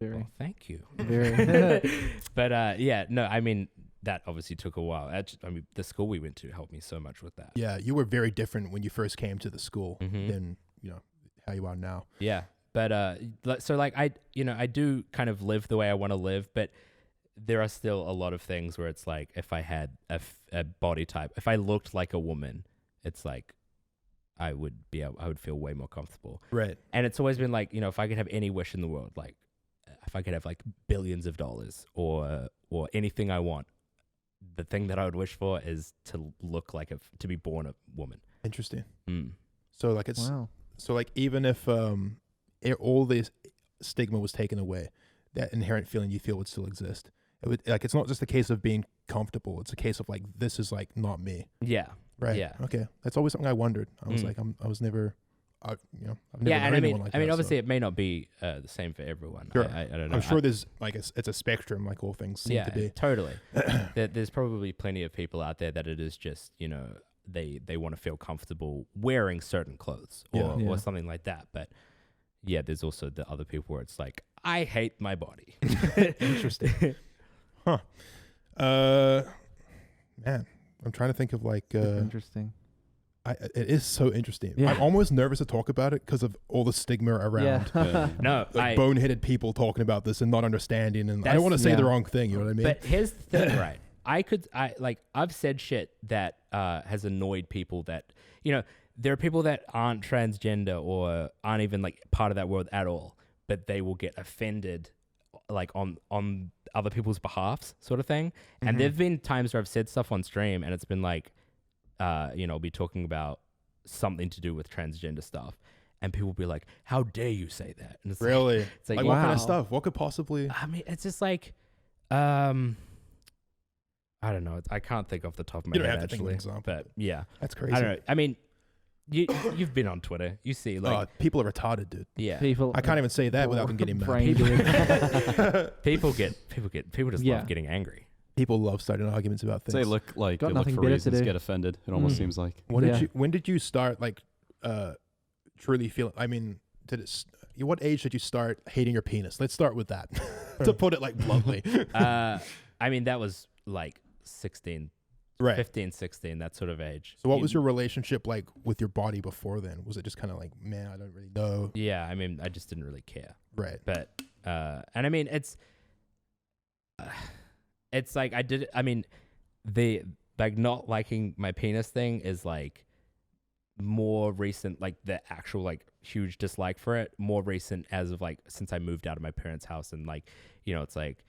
Very. Well, thank you. Very. But yeah, no, I mean that obviously took a while. I mean, the school we went to helped me so much with that. Yeah, you were very different when you first came to the school Mhm. than how you are now. Yeah. But so like I do kind of live the way I want to live, but there are still a lot of things where it's like if I had a body type, if I looked like a woman, it's like I would feel way more comfortable. Right. And it's always been like, if I could have any wish in the world, like if I could have like billions of dollars or anything I want, the thing that I would wish for is to look like to be born a woman. Interesting. Mm. So like it's Wow. so like even if all this stigma was taken away, that inherent feeling you feel would still exist. It would like it's not just a case of being comfortable. It's a case of like this is like not me. Yeah. Right. Yeah. Okay. That's always something I wondered. I was Mm. like I was never I've never Yeah, known and anyone like that. obviously so. it may not be the same for everyone. Sure. I don't know. I'm sure there's like it's a spectrum like all things seem Yeah, to be. totally. There's probably plenty of people out there that it is just, they want to feel comfortable wearing certain clothes or, Yeah. or something like that. But yeah, there's also the other people where it's like, I hate my body. Interesting. Huh. Man, I'm trying to think of like Interesting. It is so interesting. Yeah. I'm almost nervous to talk about it because of all the stigma around Yeah. No, like boneheaded people talking about this and not understanding. And I don't want to say yeah. the wrong thing. You know what I mean? But here's the thing, right? I've said shit that has annoyed people that, there are people that aren't transgender or aren't even like part of that world at all, but they will get offended like on other people's behalfs sort of thing. And there've been times where I've said stuff on stream and it's been like, I'll be talking about something to do with transgender stuff. And people will be like, how dare you say that? And it's Really? It's like, Like what kind of wow. stuff? What could possibly? I mean, it's just like, I don't know. I can't think off the top of my You don't head have to think of an actually. example. But yeah, That's crazy. I don't know. I mean, you've been on Twitter. You see, like, People are retarded, dude. yeah, People. I can't even say that without them getting mad. brain dead. people just Yeah. love getting angry. People love starting arguments about things. They look like Got they look nothing for better to reasons, do. get offended. It almost Mm. seems like. When did you start like truly feel? I mean, what age did you start hating your penis? Let's start with that. To put it like bluntly. I mean, that was like 16, Right. 15, 16, that sort of age. So what was your relationship like with your body before then? Was it just kind of like, man, I don't really know? Yeah, I mean, I just didn't really care. Right. But and I mean, it's like the like not liking my penis thing is like more recent, like the actual like huge dislike for it, more recent as of like since I moved out of my parents' house. And like, it's like,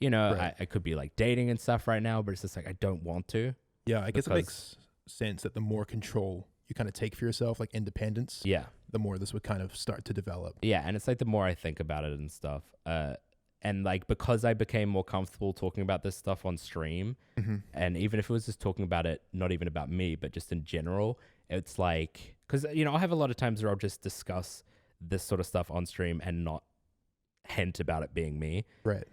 Right. I could be like dating and stuff right now, but it's just like I don't want to. Yeah, I guess it Because- makes sense that the more control you kind of take for yourself, like independence, Yeah. the more this would kind of start to develop. Yeah, and it's like the more I think about it and stuff, and like because I became more comfortable talking about this stuff on stream, and even if it was just talking about it, not even about me, but just in general, it's like, because I'll have a lot of times where I'll just discuss this sort of stuff on stream and not hint about it being me, Right.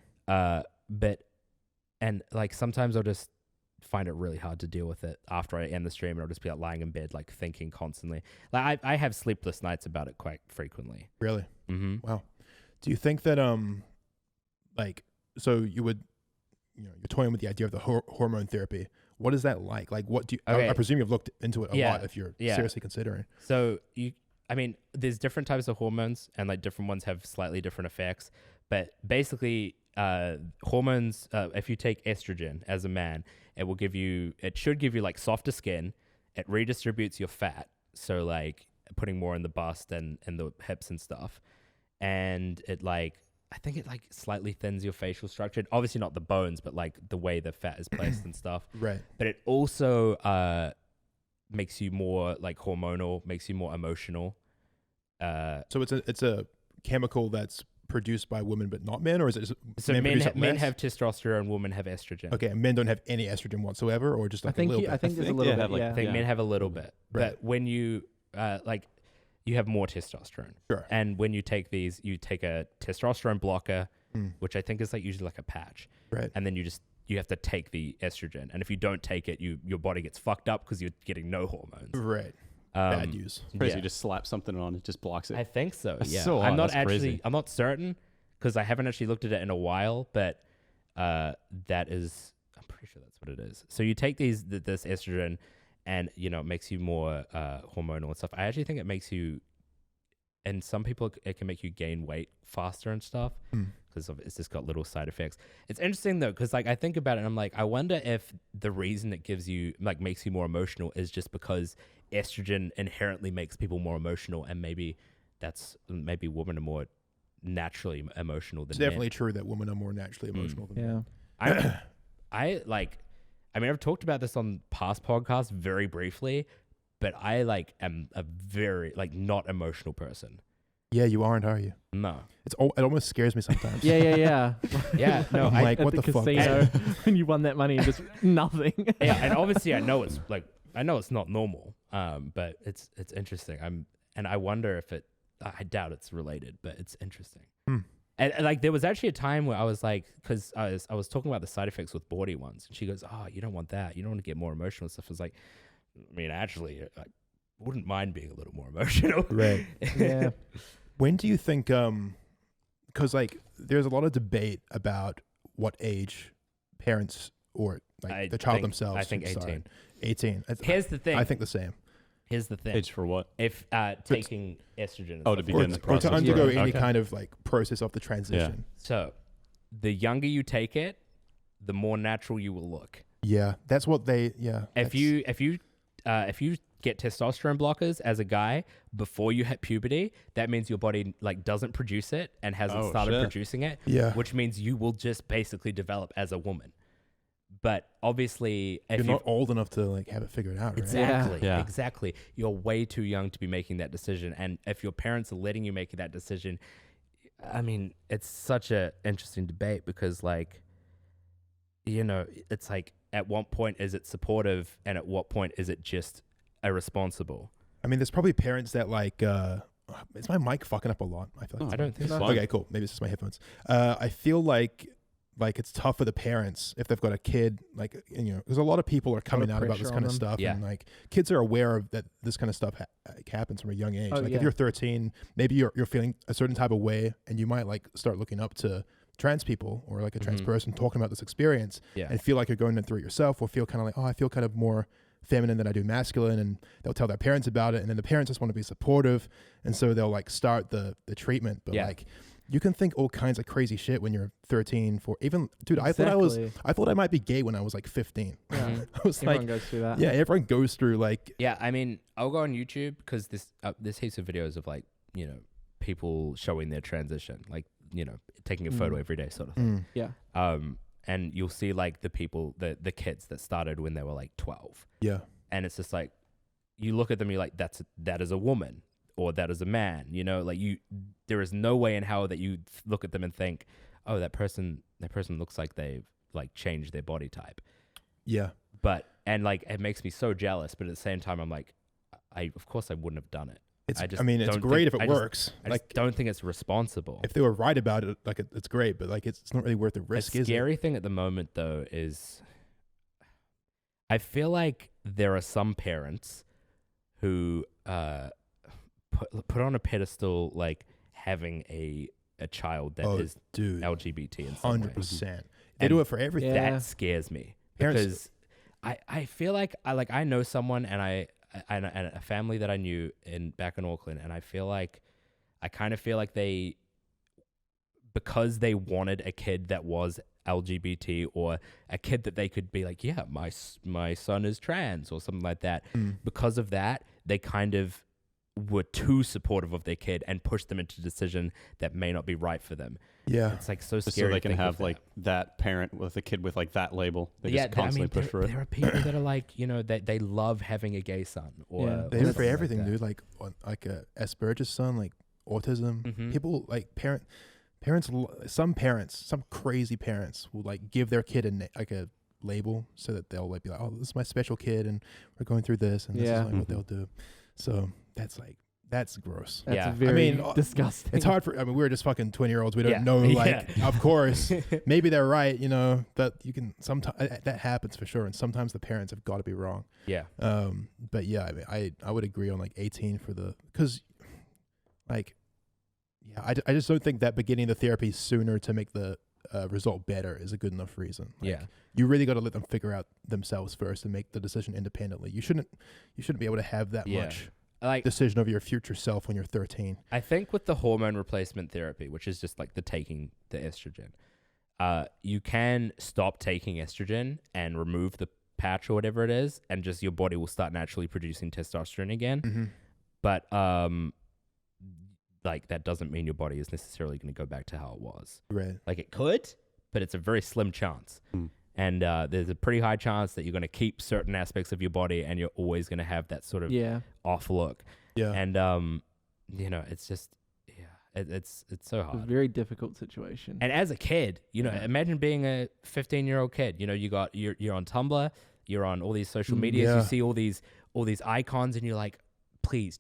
and like sometimes I'll just find it really hard to deal with it after I end the stream, and I'll just be like lying in bed like thinking constantly. Like I have sleepless nights about it quite frequently. Really? Mm-hmm. Wow. Do you think that like, so you would, you're toying with the idea of the hormone therapy. What is that like? Like, what do you? Okay. I presume you've looked into it a Yeah. lot if you're Yeah. seriously considering. So there's different types of hormones, and like different ones have slightly different effects. But basically, hormones. If you take estrogen as a man, it should give you like softer skin. It redistributes your fat, so like putting more in the bust and the hips and stuff. And I think it like slightly thins your facial structure. Obviously not the bones, but like the way the fat is placed and stuff. Right. But it also makes you more like hormonal, makes you more emotional. So it's a chemical that's produced by women but not men, or is it just So men produce it men less? have testosterone, women have estrogen. Okay, and men don't have any estrogen whatsoever, or just like a little bit. I think there's a think little they bit. have, like, Yeah. I think men have a little bit, Right. but when you you have more testosterone. Sure. And when you take these, you take a testosterone blocker, Mm. which I think is like usually like a patch, Right. and then you have to take the estrogen. And if you don't take it, your body gets fucked up because you're getting no hormones. Right. Bad news. Crazy. Yeah. You just slap something on it, just blocks it. I think so. That's Yeah, so I'm odd. not That's crazy. I'm not certain because I haven't actually looked at it in a while, but I'm pretty sure that's what it is. So you take this estrogen, and it makes you more hormonal and stuff. I actually think it makes you, and some people it can make you gain weight faster and stuff because it's just got little side effects. It's interesting though, because like I think about it and I'm like, I wonder if the reason it gives you like makes you more emotional is just because estrogen inherently makes people more emotional, and maybe women are more naturally emotional than It's men. definitely true that women are more naturally emotional than men. Yeah. I've talked about this on past podcasts very briefly, but I am a very not emotional person. Yeah, you aren't, are you? No. It almost scares me sometimes. Yeah. Yeah. No. I'm like, At what the the fuck? casino when you won that money and just nothing. Yeah, and obviously I know it's not normal. But it's interesting. I wonder if I doubt it's related, but it's interesting. And like there was actually a time where I was like, because I was talking about the side effects with bawdy ones, and she goes, "Oh, you don't want that. You don't want to get more emotional stuff." I was like, I mean, actually, I wouldn't mind being a little more emotional. Right. Yeah. When do you think, because like there's a lot of debate about what age parents or like the child themselves I think should 18. start. 18. Here's the thing. I think the same. Here's the thing. Age for what? If taking estrogen. Oh, to begin the or to process. undergo Yeah. any Okay. kind of like process of the transition. So, the younger you take it, the more natural you will look. Yeah, that's what they. Yeah, If you get testosterone blockers as a guy before you hit puberty, that means your body like doesn't produce it and hasn't Oh, started shit. producing it. Yeah. Which means you will just basically develop as a woman. But obviously, if you're not old enough to like have it figured out, right? Exactly. Yeah. Exactly. You're way too young to be making that decision. And if your parents are letting you make that decision, I mean, it's such a interesting debate because like, you know, it's like at what point is it supportive and at what point is it just irresponsible? I mean, there's probably parents that like. Is my mic fucking up a lot? I feel like. No, I don't think so. Okay, cool. Maybe it's just my headphones. I feel like it's tough for the parents if they've got a kid, like, you know, because a lot of people are coming out about this pressure kind on of them. stuff, Yeah. and like kids are aware of that this kind of stuff happens from a young age. Oh, like yeah. if you're 13, maybe you're feeling a certain type of way, and you might like start looking up to trans people or like a trans person talking about this experience, Yeah. and feel like you're going through it yourself, or feel kind of like, oh, I feel kind of more feminine than I do masculine, and they'll tell their parents about it, and then the parents just want to be supportive, and so they'll like start the treatment. But Yeah. like you can think all kinds of crazy shit when you're 13 for even dude. I thought I might be gay when I was like 15. Yeah. I was Everyone like, goes through that. yeah, everyone goes through like, Yeah, I mean, I'll go on YouTube because there's heaps of videos of like, you know, people showing their transition, like, you know, taking a photo every day sort of thing. Yeah. And you'll see like the people, the kids that started when they were like 12. yeah, And it's just like, you look at them, you're like, that is a woman or that is a man, you know, like there is no way in hell that you look at them and think, oh, that person looks like they've like changed their body type. yeah. But, and like, it makes me so jealous, but at the same time, I'm like, of course I wouldn't have done it. It's. I just I mean, it's don't great think- if it works. I Like just don't think it's responsible. if they were right about it, like it's great, but like it's not really worth the risk. The Is it? scary thing at the moment, though, is I feel like there are some parents who put on a pedestal like having a child that is dude, LGBT in some way. 100%. They And do it for everything. Yeah. That scares me Parents- because I feel like I know someone and and a family that I knew back in Auckland, and I kind of feel like because they wanted a kid that was LGBT or a kid that they could be like, yeah, my son is trans or something like that. Because of that, they kind of were too supportive of their kid and pushed them into a decision that may not be right for them. Yeah. It's like so Just scary. so they to can think have of like that parent with a kid with like that label. They just I constantly mean, push for it. there are people that are like, you know, that they love having a gay son or Yeah. They or do it for something everything, like that. dude. Like Asperger's son, like autism. Mhm. People like some crazy parents will like give their kid a label so that they'll like be like, oh, this is my special kid, and we're going through this, and this Yeah. is like what they'll do. So that's gross. That's Yeah. very I mean, disgusting. It's hard for. I mean, we're just fucking 20-year-olds. We don't Yeah. know. Like, Yeah. of course, maybe they're right. You know, but you can sometimes that happens for sure, and sometimes the parents have got to be wrong. Yeah. But yeah, I mean, I would agree on like 18 because, like, yeah, I just don't think that beginning the therapy sooner to make the result better is a good enough reason. Like, Yeah. you really got to let them figure out themselves first and make the decision independently. You shouldn't be able to have that Yeah. much Like, decision over your future self when you're 13. I think with the hormone replacement therapy, which is just like taking the estrogen, you can stop taking estrogen and remove the patch or whatever it is, and just your body will start naturally producing testosterone again. Mm-hmm. But like that doesn't mean your body is necessarily going to go back to how it was. Right. Like it could, but it's a very slim chance. Mm. And there's a pretty high chance that you're going to keep certain aspects of your body, and you're always going to have that sort of yeah. off look. Yeah. And you know, it's just it's so It's a hard. very difficult situation. And as a kid, you know, Yeah. imagine being a 15-year-old kid. You know, you're on Tumblr, you're on all these social Mm, medias, yeah. you see all these icons, and you're like, please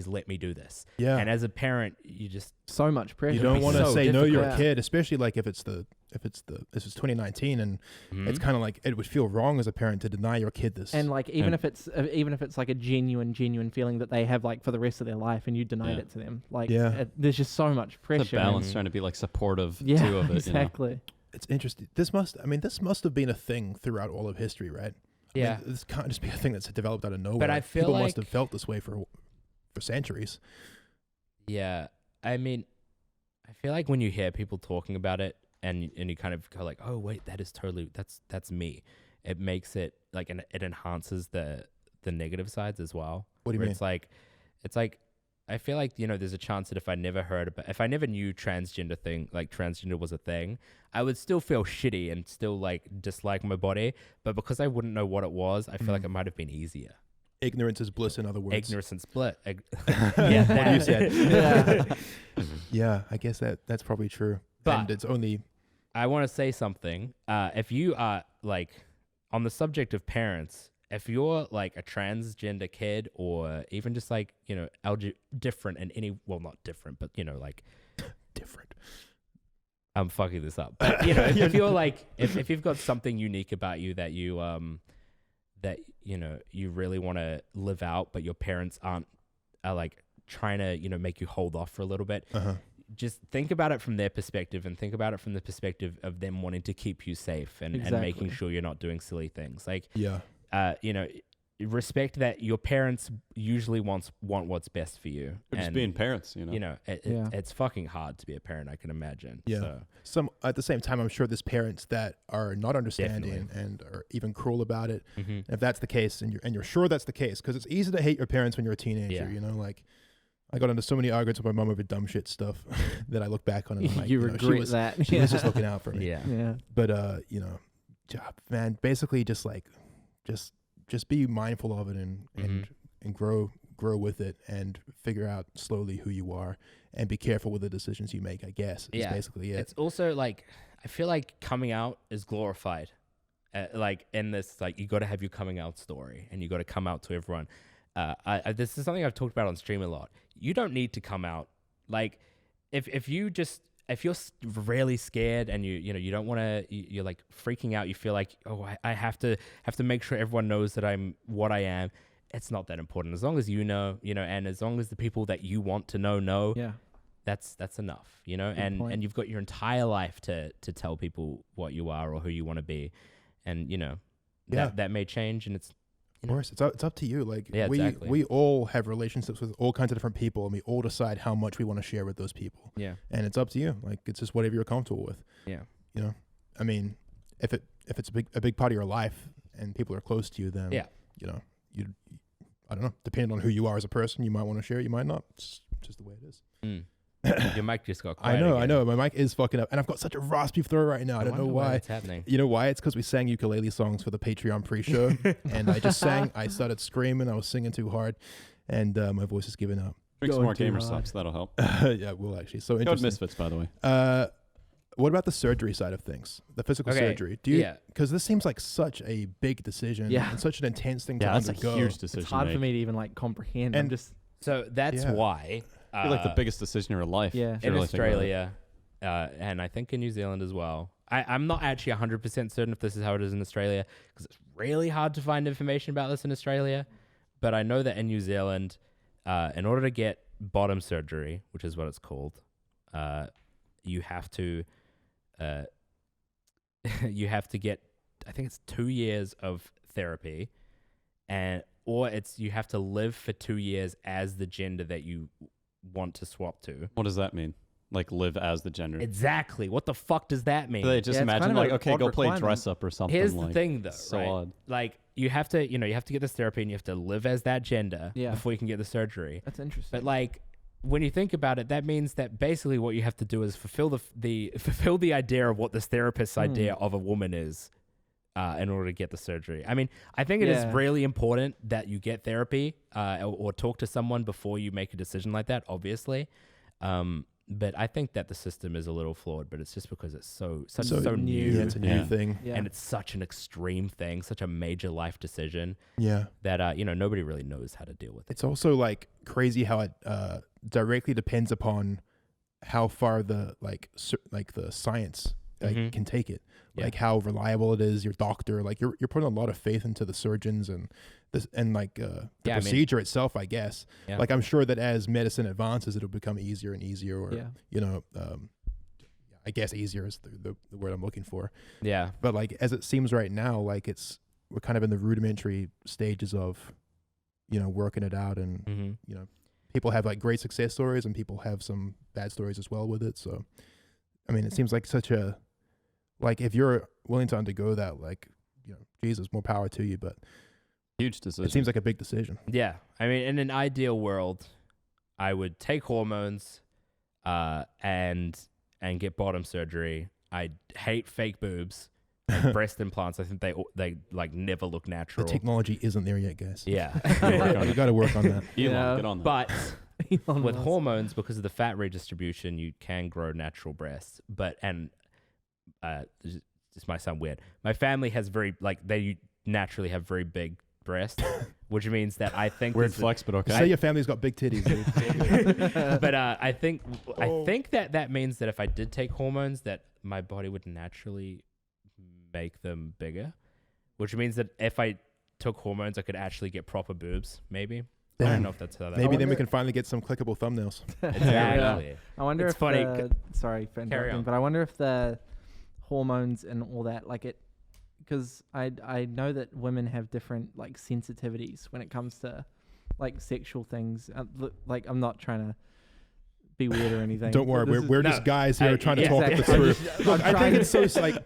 let me do this. Yeah. And as a parent, you just So much pressure. You don't be want to so say no to your difficult. kid, especially like if it's this is 2019, and it's kind of like it would feel wrong as a parent to deny your kid this. And like even if it's like a genuine feeling that they have like for the rest of their life, and you denied Yeah. it to them, like Yeah. there's just so much pressure. It's a balance Mhm. trying to be like supportive Yeah, too of it. exactly. it's interesting. This must have been a thing throughout all of history, right? Yeah. this can't just be a thing that's developed out of nowhere. But I feel people like must have felt this way for centuries. Yeah, I mean, I feel like when you hear people talking about it, and you kind of go like, oh wait, that is totally that's me. It makes it like, and it enhances the negative sides as well. What do you where mean? It's like I feel like, you know, there's a chance that if I never knew transgender was a thing, I would still feel shitty and still like dislike my body. But because I wouldn't know what it was, I feel like it might have been easier. Ignorance is bliss, in other words. Ignorance and split. Yeah, what you said. Yeah. Yeah, I guess that's probably true. But and it's only. I want to say something. If you are like on the subject of parents, if you're like a transgender kid or even just like, you know, different in any, well, not different, but, you know, like different. I'm fucking this up. But, you know, if you're like, if you've got something unique about you that you, that, you know, you really want to live out, but your parents are like trying to, you know, make you hold off for a little bit. Just think about it from their perspective and think about it from the perspective of them wanting to keep you safe and making sure you're not doing silly things. Like, yeah. You know, respect that your parents usually want what's best for you. They're just being parents, you know. You know, it's fucking hard to be a parent, I can imagine. Yeah. So. At the same time, I'm sure there's parents that are not understanding and are even cruel about it. Mm-hmm. If that's the case, and you're sure that's the case, because it's easy to hate your parents when you're a teenager. Yeah. You know, like I got into so many arguments with my mom over dumb shit stuff that I look back on and I'm like, you know, regret that. She was just looking out for me. Yeah. Yeah. But you know, man, basically just be mindful of it and grow with it and figure out slowly who you are and be careful with the decisions you make, I guess. Is basically it. It's also like, I feel like coming out is glorified. Like in this, like you got to have your coming out story and you got to come out to everyone. This is something I've talked about on stream a lot. You don't need to come out. Like if you're really scared and you don't want to, you're like freaking out. You feel like, oh, I have to make sure everyone knows that I'm what I am. It's not that important. As long as you know, and as long as the people that you want to know, Yeah. that's enough, Good and point. and you've got your entire life to tell people what you are or who you want to be. And, that may change and it's, Of course, it's up to you. Like exactly. we all have relationships with all kinds of different people, and we all decide how much we want to share with those people. Yeah. And it's up to you. Like it's just whatever you're comfortable with. Yeah. You know, I mean, if it's a big part of your life and people are close to you, then you know, I don't know. Depending on who you are as a person, you might want to share it. You might not. It's just the way it is. Your mic just got quiet. I know. My mic is fucking up, and I've got such a raspy throat right now. I don't know why. It's happening. You know why? It's because we sang ukulele songs for the Patreon pre-show, and I just sang. I started screaming. I was singing too hard, and my voice is giving up. Drink some Going more too gamer hard. subs. That'll help. Yeah, well, actually, so Go with interesting. Misfits, by the way. What about the surgery side of things? The physical surgery? Do you? Because this seems like such a big decision and such an intense thing to that's undergo. a huge decision. It's hard to for make. me to even like comprehend. And I'm just So that's why. I feel like the biggest decision of your life. Yeah. if you In really think about it. Australia, and I think in New Zealand as well. I'm not actually 100% certain if this is how it is in Australia because it's really hard to find information about this in Australia. But I know that in New Zealand, in order to get bottom surgery, which is what it's called, you have to get, I think it's 2 years of therapy, or you have to live for 2 years as the gender that you want to swap to. What does that mean? Like live as the gender? Exactly. What the fuck does that mean? Do they just Yeah, it's imagine kind of like, an okay, odd go play requirement. dress up or something? Here's like, the thing, though, so right? odd. Like you have to get this therapy and you have to live as that gender Yeah. before you can get the surgery. that's interesting. But like when you think about it, that means that basically what you have to do is fulfill the idea of what this therapist's idea of a woman is, in order to get the surgery. I mean, I think it is Yeah. really important that you get therapy, or talk to someone before you make a decision like that. Obviously, but I think that the system is a little flawed. But it's just because it's so new, Yeah, it's a new thing. yeah. and it's such an extreme thing, such a major life decision Yeah. that nobody really knows how to deal with it. It's also like crazy how it directly depends upon how far the the science can take it. Yeah. Like how reliable it is, your doctor, like you're putting a lot of faith into the surgeons and this and the Yeah, I mean- procedure itself, I guess. Yeah. Like I'm sure that as medicine advances, it'll become easier and easier, or Yeah. I guess easier is the word I'm looking for. Yeah, But like as it seems right now, like it's we're kind of in the rudimentary stages of, you know, working it out, and Mm-hmm. you know, people have like great success stories and people have some bad stories as well with it. So, I mean, it seems like such a, like if you're willing to undergo that, like, you know, Jesus, more power to you. But Huge decision. it seems like a big decision. Yeah, I mean, in an ideal world, I would take hormones, and get bottom surgery. I hate fake boobs, like breast implants. I think they like never look The natural. technology isn't there yet, guys. Yeah, You got to work on that. Elon, Yeah. get on that. but Elon with Musk. hormones, because of the fat redistribution, you can grow natural breasts. But this might sound weird. My family has they naturally have very big breasts, which means that I think Weird there's a- flex, but okay. Say your family's got big titties, dude. but I think that means that if I did take hormones, that my body would naturally make them bigger, which means that if I took hormones, I could actually get proper boobs. Maybe I Damn. don't know if that's how that. Maybe then we wonder- can finally get some clickable thumbnails. Exactly. I wonder It's if funny, sorry for Carry interrupting, on. but I wonder if the hormones and all that, like it, because I know that women have different like sensitivities when it comes to like sexual things. Like I'm not trying to be weird or anything. Don't worry, but this we're is- just guys here trying to yeah, talk exactly. this through. Look, I think trying it's so like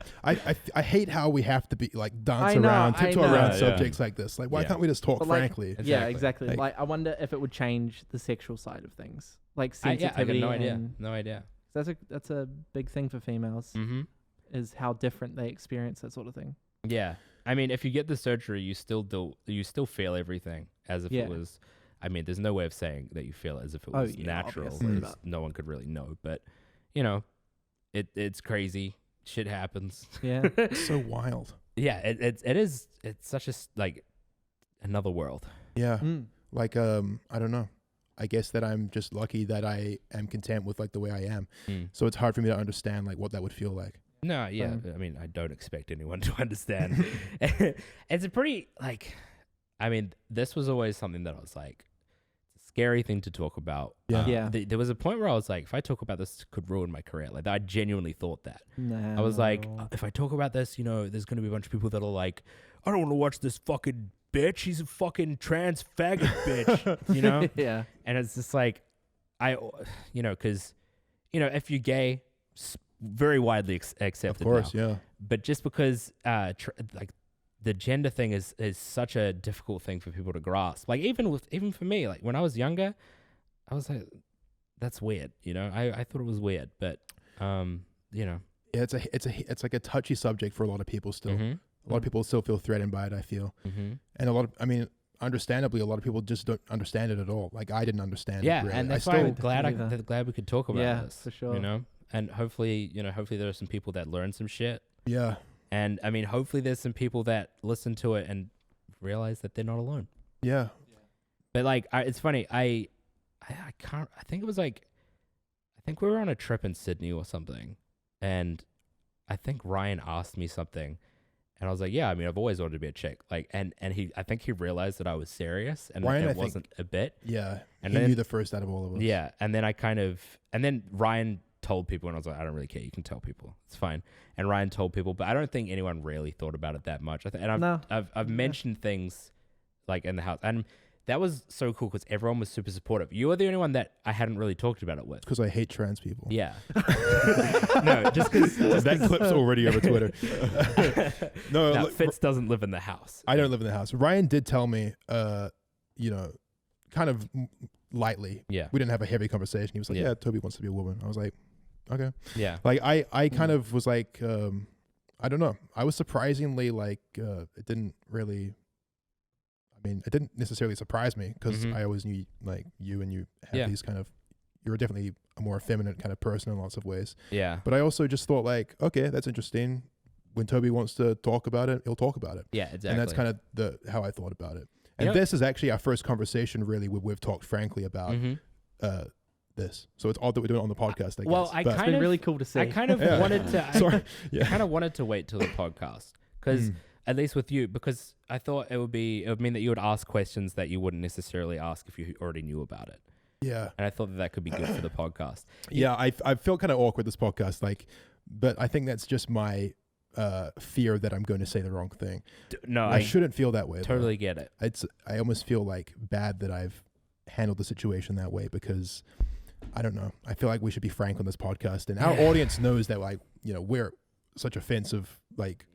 I hate how we have to be like dance I know, around, I tiptoe know. around Yeah. subjects like this. Like, why Yeah. can't we just talk But, like, frankly? Yeah, Exactly. exactly. Like- Like I wonder if it would change the sexual side of things, like I got sensitivity. no idea. and No idea. that's a big thing for females, Mm-hmm. is how different they experience that sort of thing. Yeah, I mean, if you get the surgery, you still feel everything as if Yeah. it was. I mean, there's no way of saying that you feel it as if it Oh, was yeah, natural. obviously, because no one could really know, but you know, it's crazy. Shit happens. Yeah. It's so wild. Yeah, it is. It's such a like another world. Yeah. Mm. Like I don't know. I guess that I'm just lucky that I am content with like the way I am. So it's hard for me to understand like what that would feel like. No, yeah. Same. I mean, I don't expect anyone to understand. It's a pretty like. I mean, this was always something that I was like, it's a scary thing to talk about. Yeah. Yeah. There was a point where I was like, if I talk about this, it could ruin my career. Like, I genuinely thought that. No. I was like, if I talk about this, you know, there's going to be a bunch of people that are like, I don't want to watch this fucking bitch. She's a fucking trans faggot bitch, you know? yeah. And it's just like, because, if you're gay, very widely accepted Of course, now. yeah. But just because, the gender thing is such a difficult thing for people to grasp. Like, even for me, like when I was younger, I was like, that's weird, you know? I thought it was weird, but, Yeah, it's like a touchy subject for a lot of people still. mhm, A lot of people still feel threatened by it, I feel. mhm. And understandably, a lot of people just don't understand it at all. Like I didn't understand Yeah, it really. and that's I why still, I'm glad either. glad we could talk about Yeah, this. for sure. You know, and hopefully there are some people that learn some shit, yeah. and I mean, hopefully there's some people that listen to it and realize that they're not alone. Yeah. But like, it's funny. I can't. I think it was like, I think we were on a trip in Sydney or something, and I think Ryan asked me something, and I was like, yeah, I mean, I've always wanted to be a chick. Like, and I think he realized that I was serious, and Ryan, I it think- wasn't a bit. Yeah. And he then- knew the first out of all of us. Yeah, and then and then Ryan told people, and I was like, I don't really care. You can tell people, it's fine. And Ryan told people, but I don't think anyone really thought about it that much. I've mentioned things like in the house, and that was so cool because everyone was super supportive. You were the only one that I hadn't really talked about it with. Because I hate trans people. Yeah. No, just because That clip's already over Twitter. No, now, look, Fitz doesn't live in the house. I don't live in the house. Ryan did tell me, kind of lightly. Yeah. We didn't have a heavy conversation. He was like, Yeah. yeah, Toby wants to be a woman. I was like, okay. Yeah. Like I kind of was like, I don't know. I was surprisingly like, it didn't really, it didn't necessarily surprise me because Mhm. I always knew like you and you have Yeah. these kind of, you're definitely a more effeminate kind of person in lots of ways. Yeah. But I also just thought like, okay, that's interesting. When Toby wants to talk about it, he'll talk about it. Yeah. Exactly. And that's kind of how I thought about it. And You know- this is actually our first conversation really where we've talked frankly about Mhm. this. So it's odd that we're doing it on the podcast, I guess. Well, I But- It's kind been of really cool to see. I kind of Yeah. wanted to. Sorry. I Yeah. kind of wanted to wait till the podcast because Mm. at least with you, because I thought it would mean that you would ask questions that you wouldn't necessarily ask if you already knew about it. Yeah. And I thought that could be good for the podcast. Yeah. I felt kind of awkward this podcast, but I think that's just my fear that I'm going to say the wrong thing. No, I shouldn't feel that way. totally get it. I almost feel like bad that I've handled the situation that way because I don't know. I feel like we should be frank on this podcast, and our audience knows that, like, you know, we're such offensive, like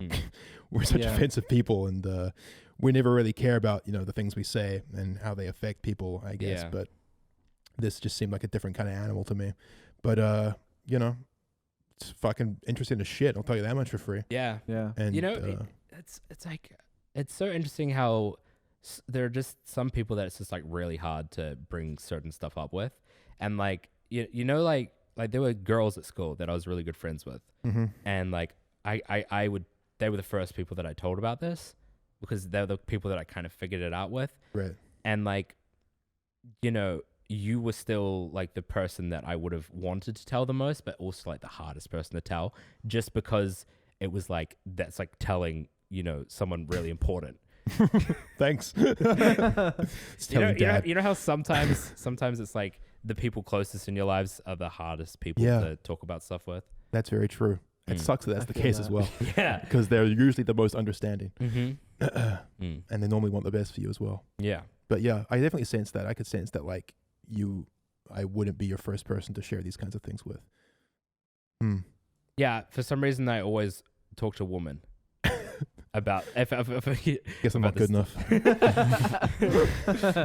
we're such offensive people, and we never really care about, you know, the things we say and how they affect people, I guess. Yeah. But this just seemed like a different kind of animal to me. But you know, it's fucking interesting as shit. I'll tell you that much for free. Yeah. Yeah. And You know, it's like, it's so interesting how there are just some people that it's just like really hard to bring certain stuff up with. And like, you know, like there were girls at school that I was really good friends with. Mm-hmm. And like, they were the first people that I told about this because they're the people that I kind of figured it out with. Right. And like, you know, you were still like the person that I would have wanted to tell the most, but also like the hardest person to tell, just because it was like, that's like telling, you know, someone really important. Thanks. You know how sometimes it's like the people closest in your lives are the hardest people to talk about stuff with. That's very true. It sucks that that's the case as well. Yeah. Because they're usually the most understanding. Mm-hmm. And they normally want the best for you as well. Yeah. But yeah, I definitely sense that. I could sense that, like, I wouldn't be your first person to share these kinds of things with. Yeah. For some reason, I always talk to women about if Guess I'm not good enough.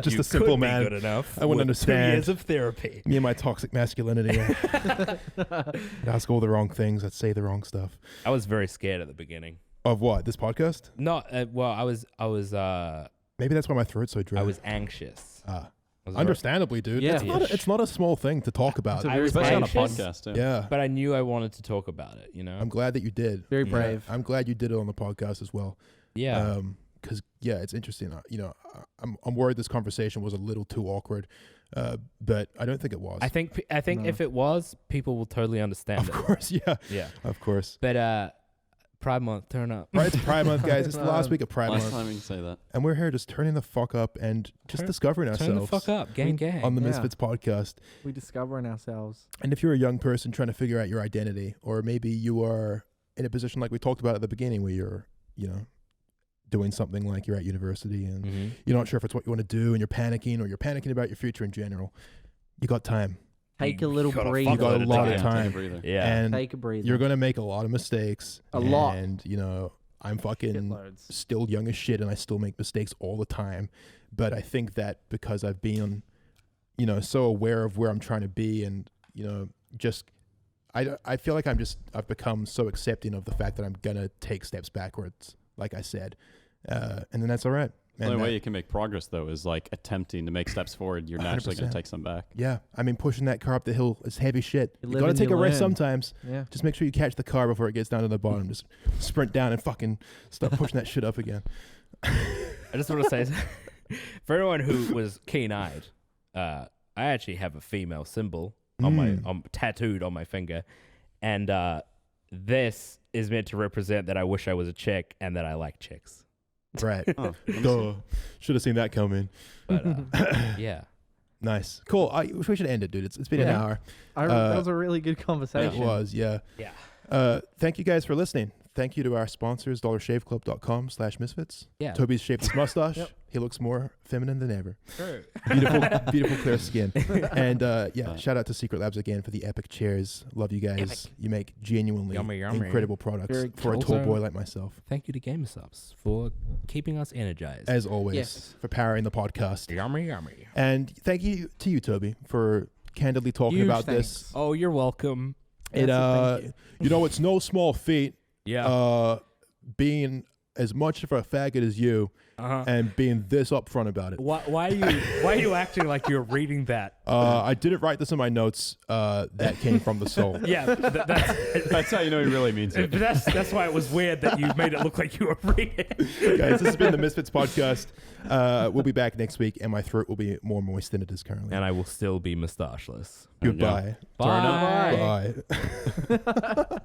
Just You a simple could be man. good enough. I wouldn't with 2 understand. years of therapy. Me and my toxic masculinity. I'd ask all the wrong things. I'd say the wrong stuff. I was very scared at the beginning. Of what? This podcast? Not well. I was Maybe that's why my throat's so dry. I was anxious. I was Understandably, dude. Yeah. It's not a small thing to talk about. I was Especially on a anxious, podcast, too. Yeah. but I knew I wanted to talk about it. You know. I'm glad that you did. Very Yeah. brave. I'm glad you did it on the podcast as well. Yeah. Because it's interesting. You know, I'm worried this conversation was a little too awkward, but I don't think it was. I think No. if it was, people will totally understand Of it. course, yeah. Yeah. Of course. But Pride Month, turn up. Right, it's Pride Month, guys. It's the last week of Pride Last Month, time you can say that. and we're here just turning the fuck up and just discovering Turn the ourselves fuck up, gang, gang. on the Yeah. Misfits podcast. We discovering ourselves. And if you're a young person trying to figure out your identity, or maybe you are in a position like we talked about at the beginning, where you're, you know, doing something like you're at university and Mm-hmm. you're not sure if it's what you want to do, and you're panicking, or you're panicking about your future in general, you got time. Take a little got a breathe. You got a Fuck lot load of of time. Take a breather. Yeah. And Take a breather. you're going to make a lot of mistakes. A lot. And, you know, I'm fucking Shitloads. still young as shit, and I still make mistakes all the time. But I think that because I've been, you know, so aware of where I'm trying to be, and, you know, just I feel like I've become so accepting of the fact that I'm gonna take steps backwards, like I said, and then that's all right. The only way you can make progress, though, is like attempting to make steps forward. You're naturally going 100%. to take some back. Yeah, I mean, pushing that car up the hill is heavy shit. You You live gotta and take you a rest learn. sometimes. Yeah. Just make sure you catch the car before it gets down to the bottom. Just sprint down and fucking start pushing that shit up again. I just want to say, for everyone who was keen-eyed, I actually have a female symbol on my tattooed on my finger, and this is meant to represent that I wish I was a chick and that I like chicks. Right. Oh, Duh. Should have seen that coming. But yeah, Nice. Cool. We should end it, dude. It's been an Yeah. hour. That was a really good conversation. It was, yeah. yeah, Thank you guys for listening. Thank you to our sponsors, dollarshaveclub.com/misfits. yeah. Toby's shaved his mustache. Yep. He looks more feminine than ever. True. Beautiful clear skin. And shout out to Secret Labs again for the epic chairs. Love you guys. Epic. You make genuinely Yummy, yummy. incredible products Very for a cool. tall boy like myself. Thank you to GamerSubs for keeping us energized. As always, Yes. for powering the podcast. Yummy, yummy. And thank you to you, Toby, for candidly talking Huge about thanks. this. Oh, you're welcome. It Thank you. you know, it's no small feat Yeah. being as much of a faggot as you and being this upfront about it. Why are you acting like you're reading that? I didn't write this in my notes. That came from the soul. Yeah, That's how you know he really means it. that's why it was weird that you made it look like you were reading it. Guys, this has been the Misfits podcast. We'll be back next week, and my throat will be more moist than it is currently. And I will still be mustacheless. Goodbye. Bye. Bye.